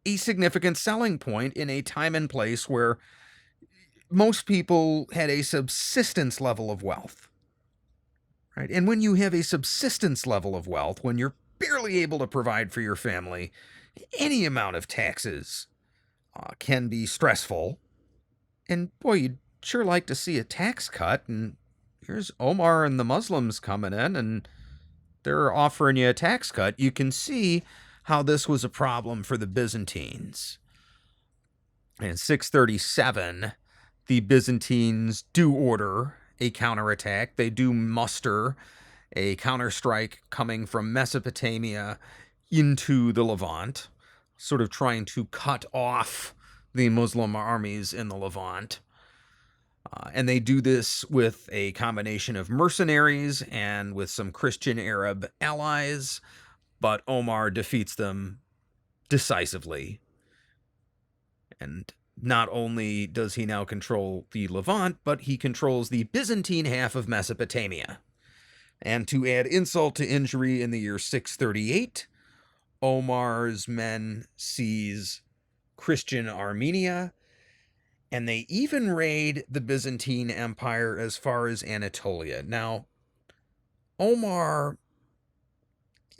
a significant selling point in a time and place where most people had a subsistence level of wealth, right? And when you have a subsistence level of wealth, when you're barely able to provide for your family, any amount of taxes can be stressful. And boy, you'd sure like to see a tax cut. And here's Omar and the Muslims coming in, and they're offering you a tax cut. You can see how this was a problem for the Byzantines. In 637, the Byzantines do order a counterattack. They do muster a counterstrike coming from Mesopotamia into the Levant, sort of trying to cut off the Muslim armies in the Levant. And they do this with a combination of mercenaries and with some Christian Arab allies, but Omar defeats them decisively. And not only does he now control the Levant, but he controls the Byzantine half of Mesopotamia. And to add insult to injury, in the year 638, Omar's men seize Christian Armenia, and they even raid the Byzantine Empire as far as Anatolia. Now, Omar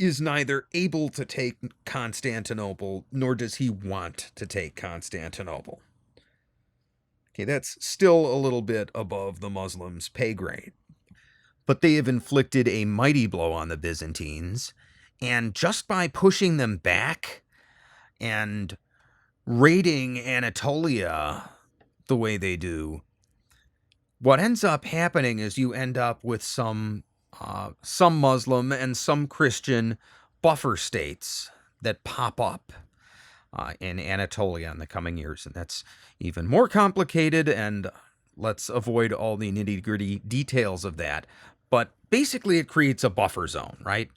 is neither able to take Constantinople nor does he want to take Constantinople. Okay, that's still a little bit above the Muslims' pay grade. But they have inflicted a mighty blow on the Byzantines, and just by pushing them back and raiding Anatolia the way they do, what ends up happening is you end up with some Muslim and some Christian buffer states that pop up in Anatolia in the coming years. And that's even more complicated, and let's avoid all the nitty-gritty details of that. But basically it creates a buffer zone, right?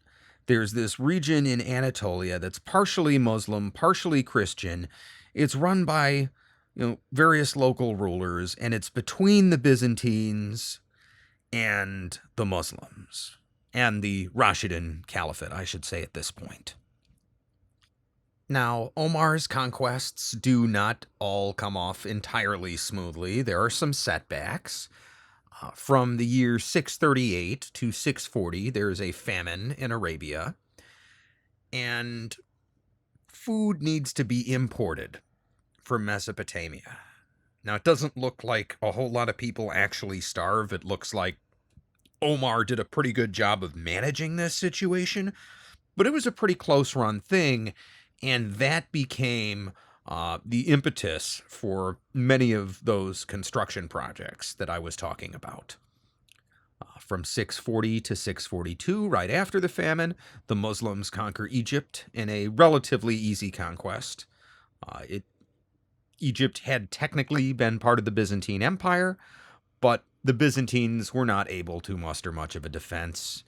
There's this region in Anatolia that's partially Muslim, partially Christian. It's run by, various local rulers, and it's between the Byzantines and the Muslims, and the Rashidun Caliphate, I should say, at this point. Now, Omar's conquests do not all come off entirely smoothly. There are some setbacks. From the year 638 to 640, there is a famine in Arabia, and food needs to be imported from Mesopotamia. Now, it doesn't look like a whole lot of people actually starve. It looks like Omar did a pretty good job of managing this situation, but it was a pretty close-run thing, and that became the impetus for many of those construction projects that I was talking about. From 640 to 642, right after the famine, the Muslims conquer Egypt in a relatively easy conquest. Egypt had technically been part of the Byzantine Empire, but the Byzantines were not able to muster much of a defense.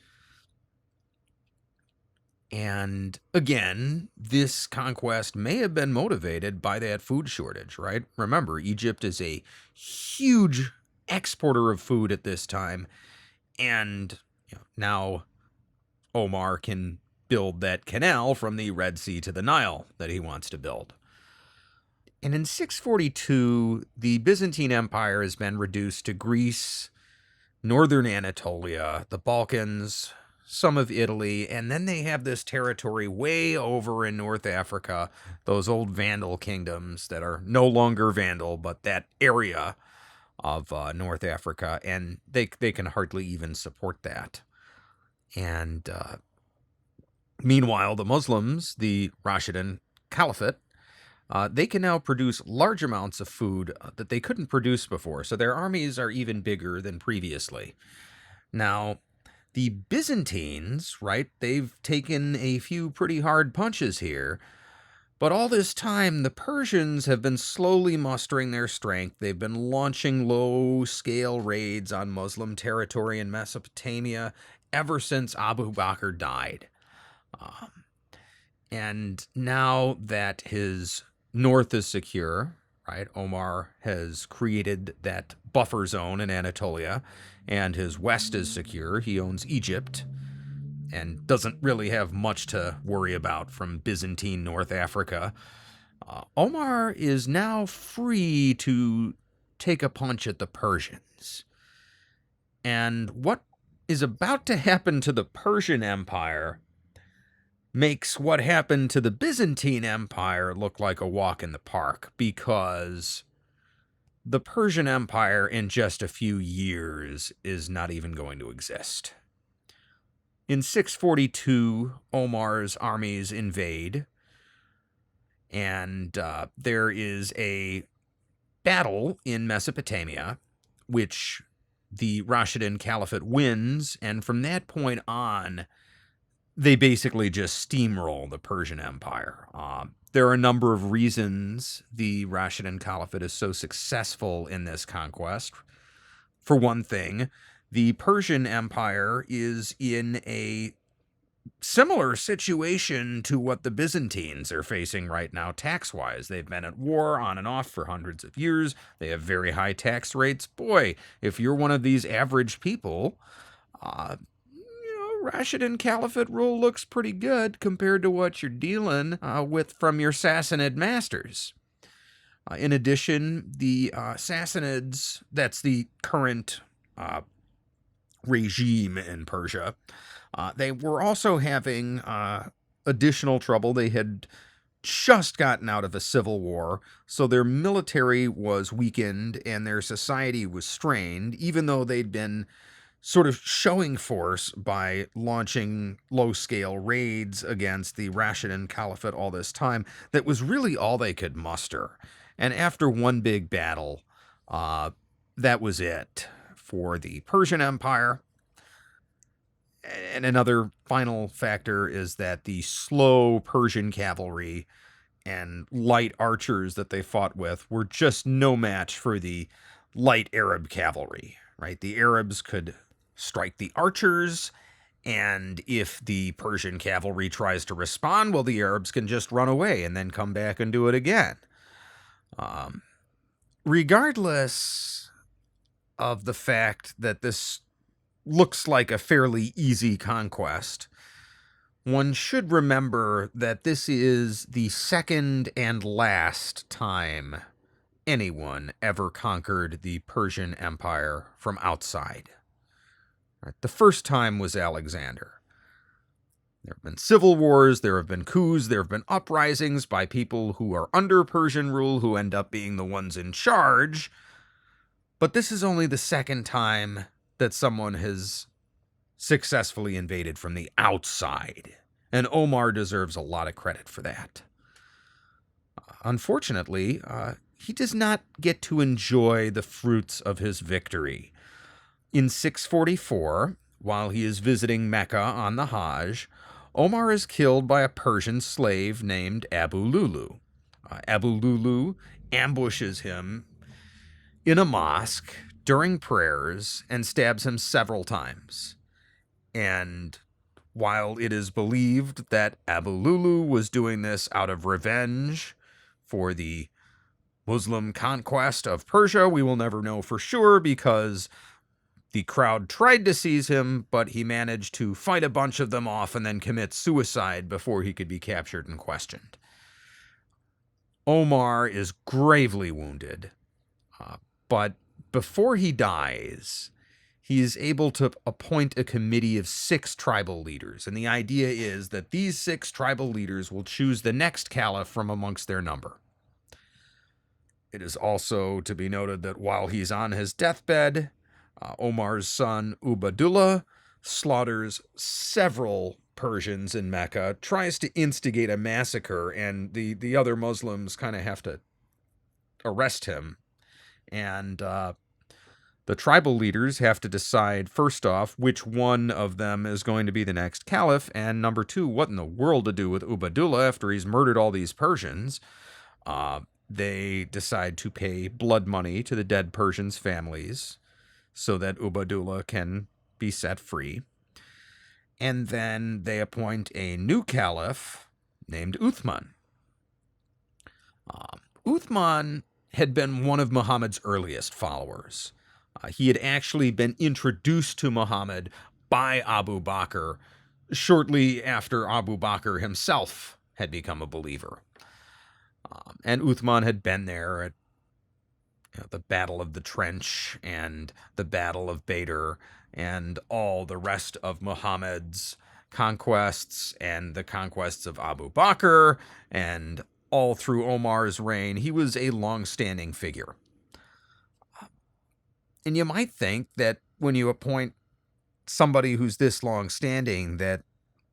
And again, this conquest may have been motivated by that food shortage, right? Remember, Egypt is a huge exporter of food at this time, and now Omar can build that canal from the Red Sea to the Nile that he wants to build. And in 642, the Byzantine Empire has been reduced to Greece, northern Anatolia, the Balkans, some of Italy, and then they have this territory way over in North Africa, those old Vandal kingdoms that are no longer Vandal, but that area of North Africa, and they can hardly even support that. And meanwhile, the Muslims, the Rashidun Caliphate, they can now produce large amounts of food that they couldn't produce before, so their armies are even bigger than previously. Now, the Byzantines, right, they've taken a few pretty hard punches here, but all this time, the Persians have been slowly mustering their strength. They've been launching low-scale raids on Muslim territory in Mesopotamia ever since Abu Bakr died. And now that his north is secure, right, Omar has created that buffer zone in Anatolia, and his west is secure. He owns Egypt and doesn't really have much to worry about from Byzantine North Africa. Omar is now free to take a punch at the Persians. And what is about to happen to the Persian Empire makes what happened to the Byzantine Empire look like a walk in the park, because the Persian Empire in just a few years is not even going to exist. In 642, Omar's armies invade, and there is a battle in Mesopotamia, which the Rashidun Caliphate wins, and from that point on, they basically just steamroll the Persian Empire. There are a number of reasons the Rashidun Caliphate is so successful in this conquest. For one thing, the Persian Empire is in a similar situation to what the Byzantines are facing right now tax-wise. They've been at war on and off for hundreds of years. They have very high tax rates. Boy, if you're one of these average people, Rashidun Caliphate rule looks pretty good compared to what you're dealing with from your Sassanid masters. In addition, the Sassanids, that's the current regime in Persia. They were also having additional trouble. They had just gotten out of a civil war, so their military was weakened and their society was strained, even though they'd been sort of showing force by launching low-scale raids against the Rashidun Caliphate all this time. That was really all they could muster. And after one big battle, that was it for the Persian Empire. And another final factor is that the slow Persian cavalry and light archers that they fought with were just no match for the light Arab cavalry, right? The Arabs could strike the archers, and if the Persian cavalry tries to respond, well, the Arabs can just run away and then come back and do it again. Regardless of the fact that this looks like a fairly easy conquest, one should remember that this is the second and last time anyone ever conquered the Persian Empire from outside. Right? The first time was Alexander. There have been civil wars, there have been coups, there have been uprisings by people who are under Persian rule who end up being the ones in charge. But this is only the second time that someone has successfully invaded from the outside. And Omar deserves a lot of credit for that. Unfortunately, he does not get to enjoy the fruits of his victory. In 644, while he is visiting Mecca on the Hajj, Omar is killed by a Persian slave named Abu Lulu. Abu Lulu ambushes him in a mosque during prayers and stabs him several times. And while it is believed that Abu Lulu was doing this out of revenge for the Muslim conquest of Persia, we will never know for sure because the crowd tried to seize him, but he managed to fight a bunch of them off and then commit suicide before he could be captured and questioned. Omar is gravely wounded, but before he dies, he is able to appoint a committee of 6 tribal leaders. And the idea is that these 6 tribal leaders will choose the next caliph from amongst their number. It is also to be noted that while he's on his deathbed, Omar's son Ubaydullah slaughters several Persians in Mecca, tries to instigate a massacre, and the other Muslims kind of have to arrest him. And the tribal leaders have to decide, first off, which one of them is going to be the next caliph, and number 2, what in the world to do with Ubaydullah after he's murdered all these Persians. They decide to pay blood money to the dead Persians' families so that Ubaydullah can be set free. And then they appoint a new caliph named Uthman. Uthman had been one of Muhammad's earliest followers. He had actually been introduced to Muhammad by Abu Bakr shortly after Abu Bakr himself had become a believer. And Uthman had been there at the Battle of the Trench and the Battle of Badr and all the rest of Muhammad's conquests and the conquests of Abu Bakr and all through Omar's reign. He was a long-standing figure. And you might think that when you appoint somebody who's this long-standing that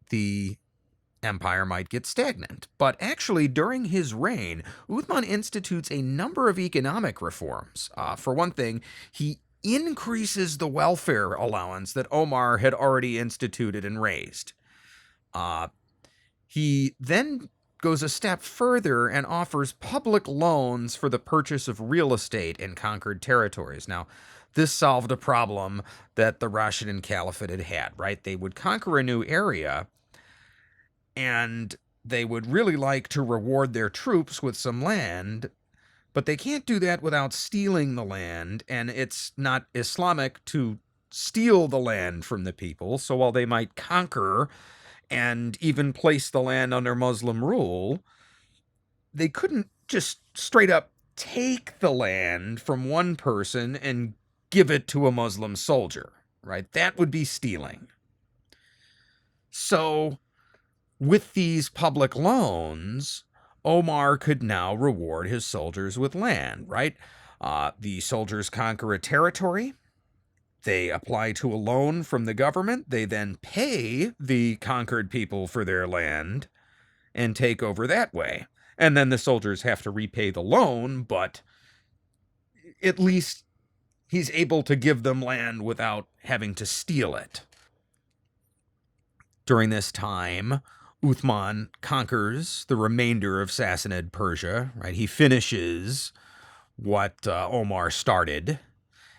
the empire might get stagnant. But actually, during his reign, Uthman institutes a number of economic reforms. For one thing, he increases the welfare allowance that Omar had already instituted and raised. He then goes a step further and offers public loans for the purchase of real estate in conquered territories. Now, this solved a problem that the Rashidun Caliphate had had, right? They would conquer a new area, and they would really like to reward their troops with some land, but they can't do that without stealing the land, and it's not Islamic to steal the land from the people. So while they might conquer and even place the land under Muslim rule, they couldn't just straight up take the land from one person and give it to a Muslim soldier. right? That would be stealing. So, with these public loans, Omar could now reward his soldiers with land, right? The soldiers conquer a territory. They apply to a loan from the government. They then pay the conquered people for their land and take over that way. And then the soldiers have to repay the loan, but at least he's able to give them land without having to steal it. During this time, Uthman conquers the remainder of Sassanid Persia, right? He finishes what Omar started,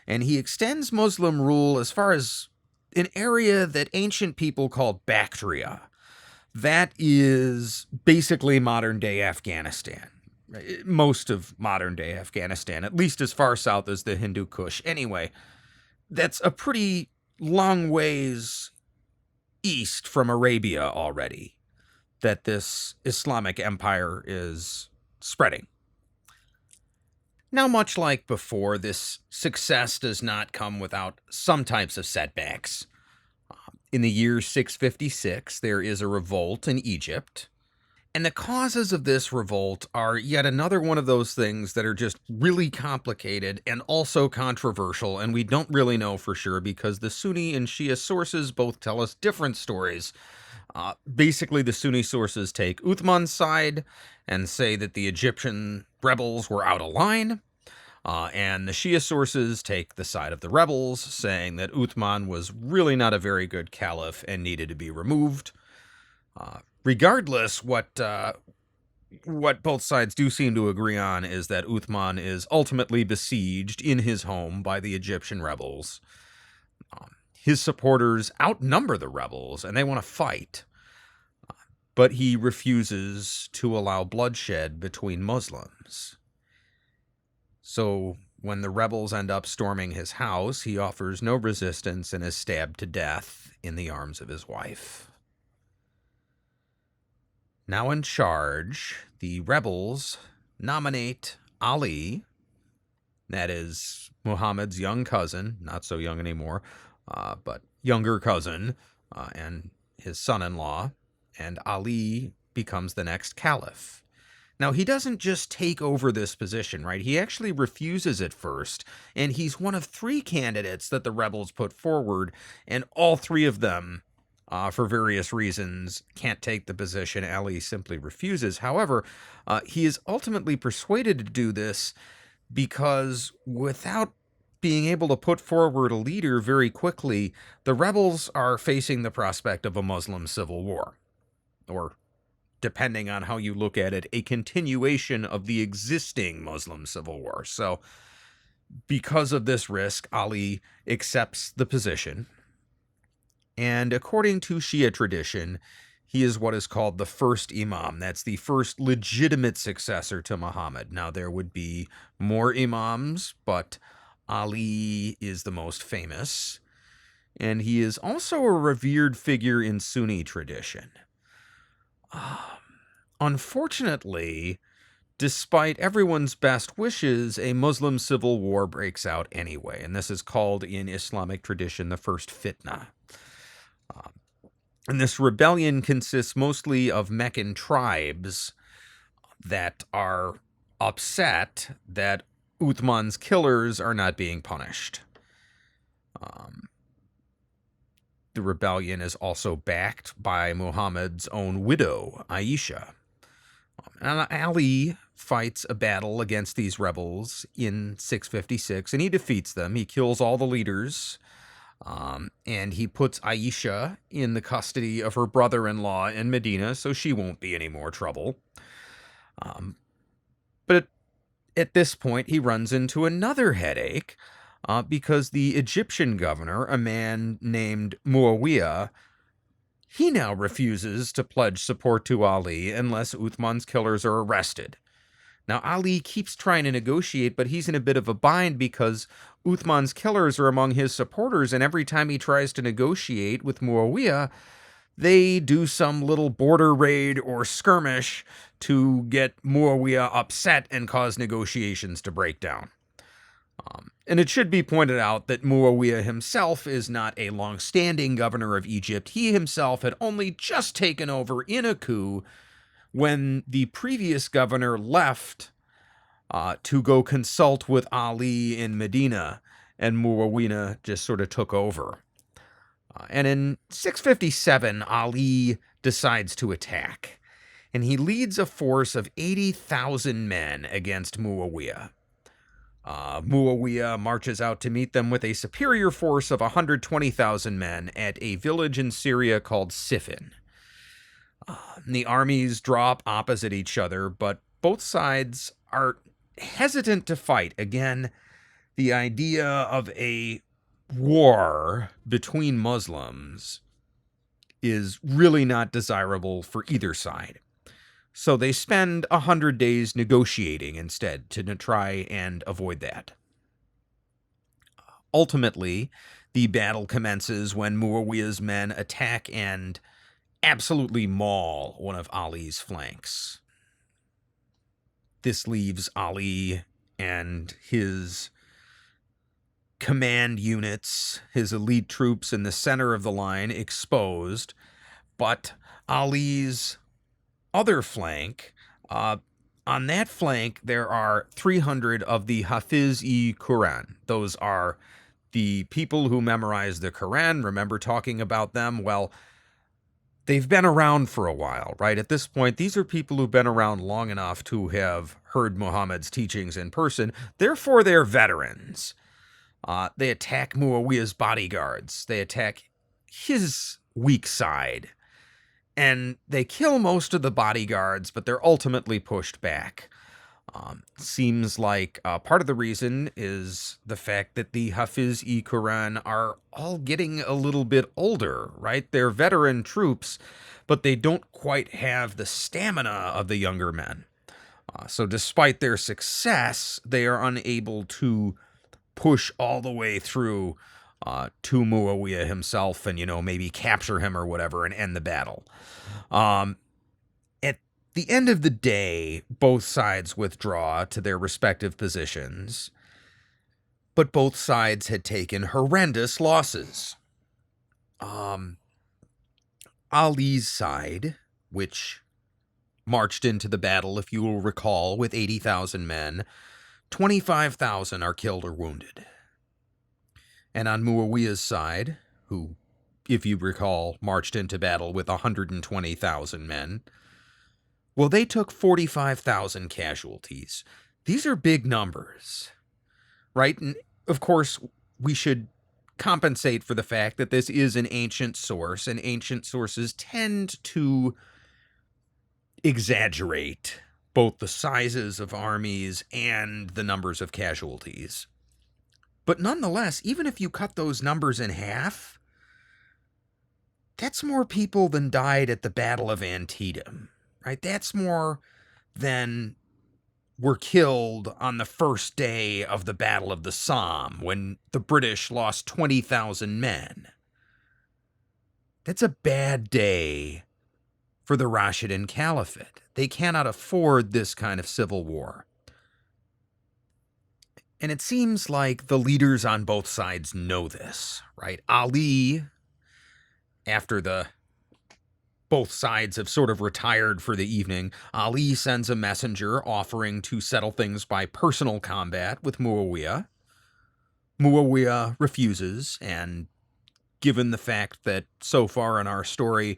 and he extends Muslim rule as far as an area that ancient people called Bactria. That is basically modern-day Afghanistan. Most of modern-day Afghanistan, at least as far south as the Hindu Kush. Anyway, that's a pretty long ways east from Arabia already that this Islamic empire is spreading. Now, much like before, this success does not come without some types of setbacks. In the year 656, there is a revolt in Egypt, and the causes of this revolt are yet another one of those things that are just really complicated and also controversial, and we don't really know for sure because the Sunni and Shia sources both tell us different stories. Basically, the Sunni sources take Uthman's side and say that the Egyptian rebels were out of line. And the Shia sources take the side of the rebels, saying that Uthman was really not a very good caliph and needed to be removed. Regardless, what both sides do seem to agree on is that Uthman is ultimately besieged in his home by the Egyptian rebels. His supporters outnumber the rebels, and they want to fight. But he refuses to allow bloodshed between Muslims. So when the rebels end up storming his house, he offers no resistance and is stabbed to death in the arms of his wife. Now in charge, the rebels nominate Ali, that is Muhammad's young cousin, not so young anymore, but younger cousin, and his son-in-law, and Ali becomes the next caliph. Now, he doesn't just take over this position, right? He actually refuses it first, and he's one of 3 candidates that the rebels put forward, and all 3 of them, for various reasons, can't take the position. Ali simply refuses. However, he is ultimately persuaded to do this because without being able to put forward a leader very quickly, the rebels are facing the prospect of a Muslim civil war, or depending on how you look at it, a continuation of the existing Muslim civil war. So, because of this risk, Ali accepts the position. And according to Shia tradition, he is what is called the first imam. That's the first legitimate successor to Muhammad. Now, there would be more imams, but Ali is the most famous. And he is also a revered figure in Sunni tradition. Unfortunately, despite everyone's best wishes, a Muslim civil war breaks out anyway, and this is called in Islamic tradition the first fitna. And this rebellion consists mostly of Meccan tribes that are upset that Uthman's killers are not being punished. The rebellion is also backed by Muhammad's own widow, Aisha. And Ali fights a battle against these rebels in 656, and he defeats them. He kills all the leaders, and he puts Aisha in the custody of her brother-in-law in Medina, so she won't be any more trouble. But at this point, he runs into another headache, because the Egyptian governor, a man named Muawiyah, he now refuses to pledge support to Ali unless Uthman's killers are arrested. Now, Ali keeps trying to negotiate, but he's in a bit of a bind because Uthman's killers are among his supporters, and every time he tries to negotiate with Muawiyah, they do some little border raid or skirmish to get Muawiyah upset and cause negotiations to break down. And it should be pointed out that Muawiyah himself is not a long-standing governor of Egypt. He himself had only just taken over in a coup when the previous governor left to go consult with Ali in Medina, and Muawiyah just sort of took over. And in 657, Ali decides to attack, and he leads a force of 80,000 men against Muawiyah. Muawiyah marches out to meet them with a superior force of 120,000 men at a village in Syria called Siffin. The armies draw up opposite each other, but both sides are hesitant to fight. Again, the idea of a war between Muslims is really not desirable for either side. So they spend 100 days negotiating instead to try and avoid that. Ultimately, the battle commences when Muawiyah's men attack and absolutely maul one of Ali's flanks. This leaves Ali and his command units, his elite troops in the center of the line, exposed, but Ali's other flank, on that flank, there are 300 of the Hafiz-i-Quran. Those are the people who memorize the Quran. Remember talking about them? Well, they've been around for a while, right? At this point, these are people who've been around long enough to have heard Muhammad's teachings in person. Therefore, they're veterans. They attack Muawiyah's bodyguards. They attack his weak side. And they kill most of the bodyguards, but they're ultimately pushed back. Seems like part of the reason is the fact that the Hafiz-i-Quran are all getting a little bit older, right? They're veteran troops, but they don't quite have the stamina of the younger men. So despite their success, they are unable to push all the way through to Muawiyah himself and, maybe capture him or whatever and end the battle. At the end of the day, both sides withdraw to their respective positions, but both sides had taken horrendous losses. Ali's side, which marched into the battle, if you will recall, with 80,000 men, 25,000 are killed or wounded. And on Muawiyah's side, who, if you recall, marched into battle with 120,000 men, well, they took 45,000 casualties. These are big numbers, right? And of course, we should compensate for the fact that this is an ancient source, and ancient sources tend to exaggerate both the sizes of armies and the numbers of casualties. But nonetheless, even if you cut those numbers in half, that's more people than died at the Battle of Antietam, right? That's more than were killed on the first day of the Battle of the Somme, when the British lost 20,000 men. That's a bad day for the Rashidun Caliphate. They cannot afford this kind of civil war. And it seems like the leaders on both sides know this, right? Ali, after both sides have sort of retired for the evening, Ali sends a messenger offering to settle things by personal combat with Muawiyah. Muawiyah refuses, and given the fact that so far in our story,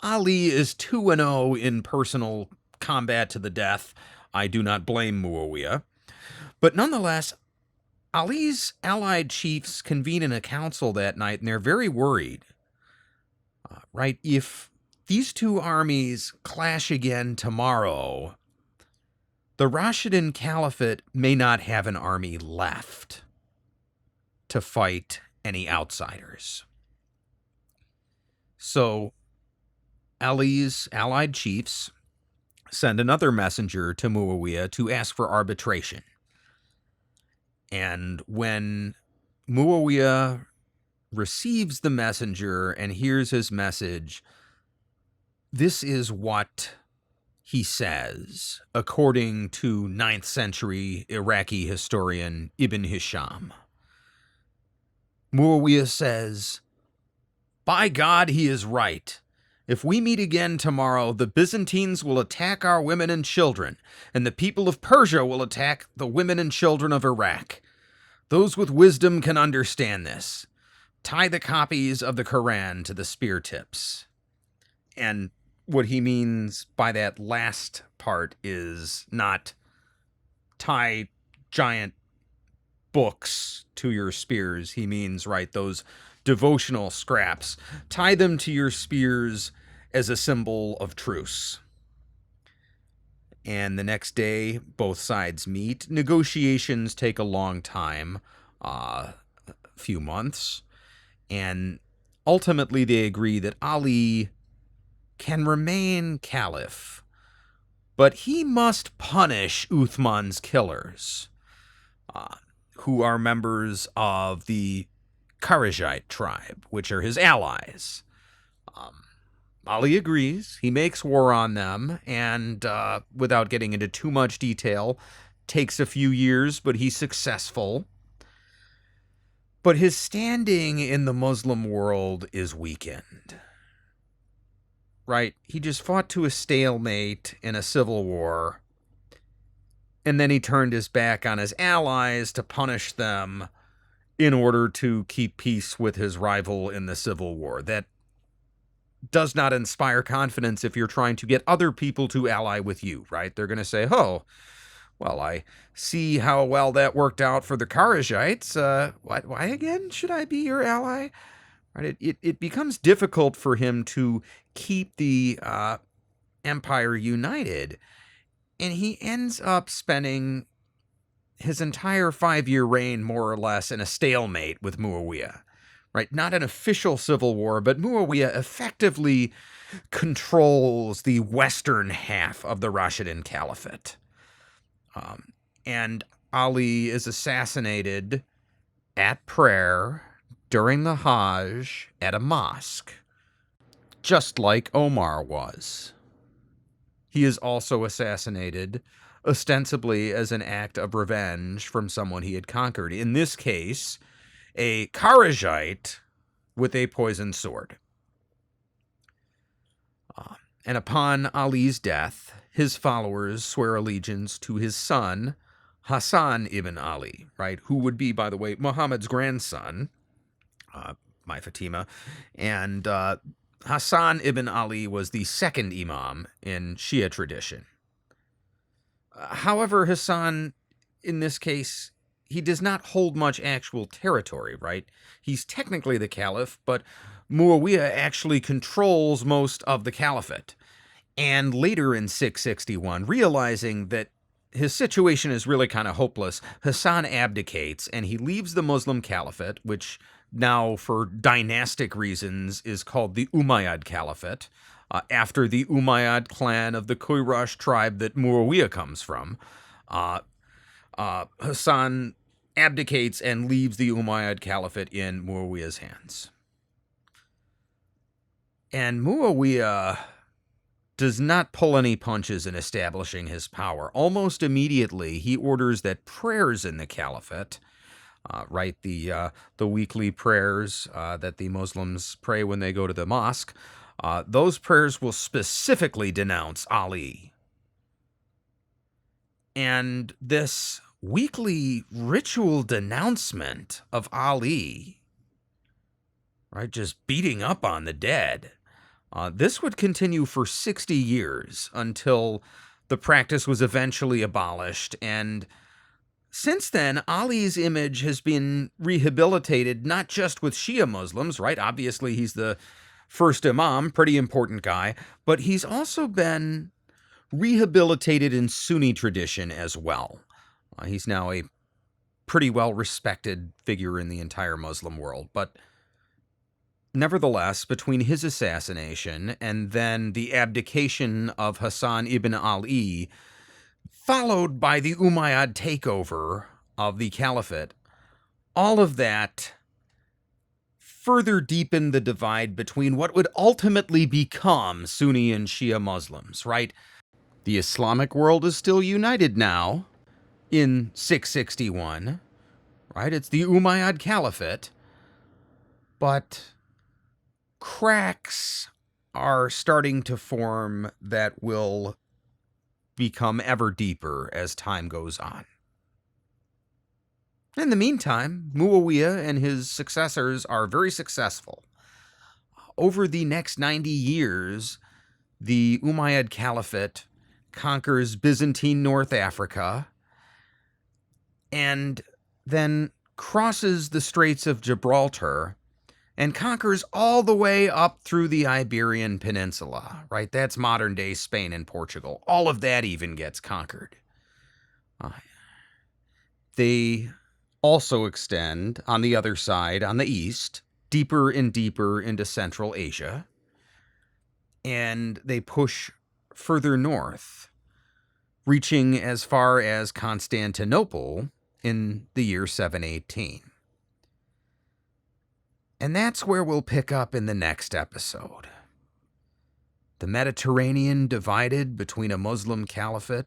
Ali is 2-0 in personal combat to the death, I do not blame Muawiyah. But nonetheless, Ali's allied chiefs convene in a council that night, and they're very worried. Right? If these two armies clash again tomorrow, the Rashidun Caliphate may not have an army left to fight any outsiders. So, Ali's allied chiefs send another messenger to Muawiyah to ask for arbitration. And when Muawiyah receives the messenger and hears his message, this is what he says, according to 9th century Iraqi historian Ibn Hisham. Muawiyah says, "By God, he is right. If we meet again tomorrow, the Byzantines will attack our women and children, and the people of Persia will attack the women and children of Iraq. Those with wisdom can understand this. Tie the copies of the Quran to the spear tips." And what he means by that last part is not tie giant books to your spears. He means, right, those devotional scraps. Tie them to your spears as a symbol of truce. And the next day, both sides meet. Negotiations take a long time, a few months. And ultimately, they agree that Ali can remain caliph, but he must punish Uthman's killers, who are members of the Kharijite tribe, which are his allies. Ali agrees. He makes war on them, and without getting into too much detail, takes a few years, but he's successful. But his standing in the Muslim world is weakened. Right? He just fought to a stalemate in a civil war, and then he turned his back on his allies to punish them in order to keep peace with his rival in the civil war. That does not inspire confidence if you're trying to get other people to ally with you, right? They're going to say, "Oh, well, I see how well that worked out for the Kharijites. Why again should I be your ally?" Right? It becomes difficult for him to keep the empire united, and he ends up spending his entire 5-year reign more or less in a stalemate with Muawiyah. Right? Not an official civil war, but Muawiyah effectively controls the western half of the Rashidun Caliphate. And Ali is assassinated at prayer during the Hajj at a mosque, just like Omar was. He is also assassinated, ostensibly as an act of revenge from someone he had conquered. In this case, a Kharijite with a poisoned sword. And upon Ali's death, his followers swear allegiance to his son, Hassan ibn Ali, right? Who would be, by the way, Muhammad's grandson, my Fatima. And Hassan ibn Ali was the second imam in Shia tradition. However, Hassan, in this case, he does not hold much actual territory, right? He's technically the caliph, but Muawiyah actually controls most of the caliphate. And later in 661, realizing that his situation is really kind of hopeless, Hassan abdicates and he leaves the Muslim caliphate, which now for dynastic reasons is called the Umayyad Caliphate, after the Umayyad clan of the Quraysh tribe that Muawiyah comes from. Hassan abdicates and leaves the Umayyad Caliphate in Muawiyah's hands. And Muawiyah does not pull any punches in establishing his power. Almost immediately, he orders that prayers in the caliphate, right, the weekly prayers that the Muslims pray when they go to the mosque, those prayers will specifically denounce Ali. And this weekly ritual denouncement of Ali, right, just beating up on the dead, this would continue for 60 years until the practice was eventually abolished. And since then, Ali's image has been rehabilitated not just with Shia Muslims, right? Obviously, he's the first imam, pretty important guy, but he's also been rehabilitated in Sunni tradition as well. He's now a pretty well-respected figure in the entire Muslim world. But nevertheless, between his assassination and then the abdication of Hassan ibn Ali, followed by the Umayyad takeover of the caliphate, all of that further deepened the divide between what would ultimately become Sunni and Shia Muslims, right? The Islamic world is still united now in 661, right? It's the Umayyad Caliphate, but cracks are starting to form that will become ever deeper as time goes on. In the meantime, Muawiyah and his successors are very successful. Over the next 90 years, the Umayyad Caliphate conquers Byzantine North Africa and then crosses the Straits of Gibraltar and conquers all the way up through the Iberian Peninsula, right? That's modern-day Spain and Portugal. All of that even gets conquered. They also extend on the other side, on the east, deeper and deeper into Central Asia, and they push further north, reaching as far as Constantinople in the year 718. And that's where we'll pick up in the next episode. The Mediterranean divided between a Muslim caliphate,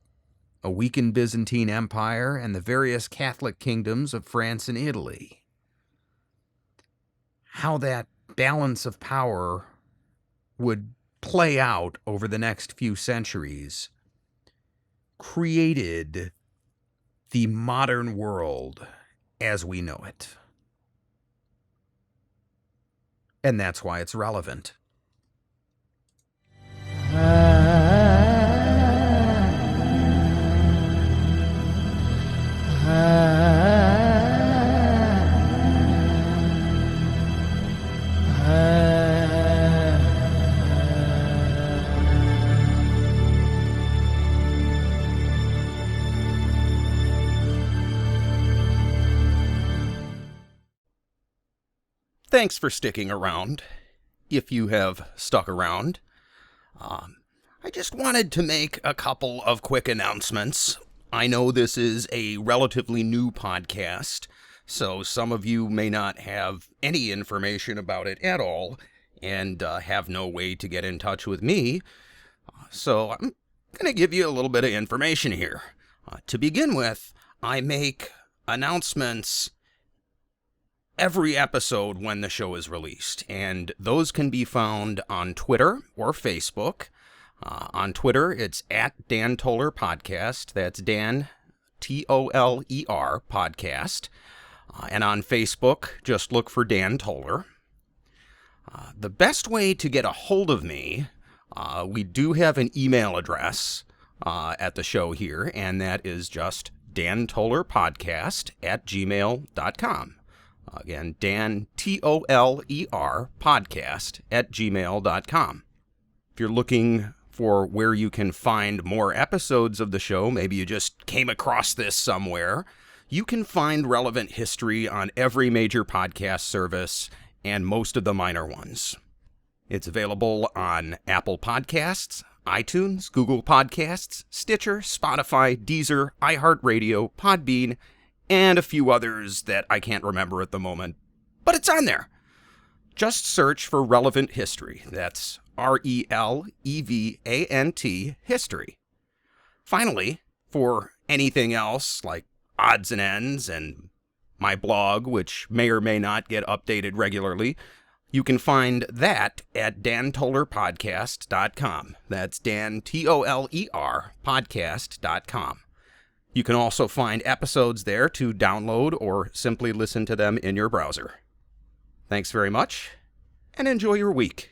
a weakened Byzantine Empire, and the various Catholic kingdoms of France and Italy. How that balance of power would play out over the next few centuries created the modern world as we know it. And that's why it's relevant. Thanks for sticking around, if you have stuck around. I just wanted to make a couple of quick announcements. I know this is a relatively new podcast, so some of you may not have any information about it at all, and have no way to get in touch with me. So I'm going to give you a little bit of information here. To begin with, I make announcements every episode when the show is released, and those can be found on Twitter or Facebook. On Twitter, it's at Dan Toller Podcast. That's Dan, Toler Podcast. And on Facebook, just look for Dan Toller. The best way to get a hold of me, we do have an email address at the show here, and that is just dantollerpodcast@gmail.com. Again, Dan, Toler podcast@gmail.com. If you're looking for where you can find more episodes of the show, maybe you just came across this somewhere, you can find relevant history on every major podcast service and most of the minor ones. It's available on Apple Podcasts, iTunes, Google Podcasts, Stitcher, Spotify, Deezer, iHeartRadio, Podbean, and a few others that I can't remember at the moment, but it's on there. Just search for Relevant History. That's RELEVANT History. Finally, for anything else like odds and ends and my blog, which may or may not get updated regularly, you can find that at dantollerpodcast.com. That's Dan, Toler podcast.com. You can also find episodes there to download or simply listen to them in your browser. Thanks very much, and enjoy your week.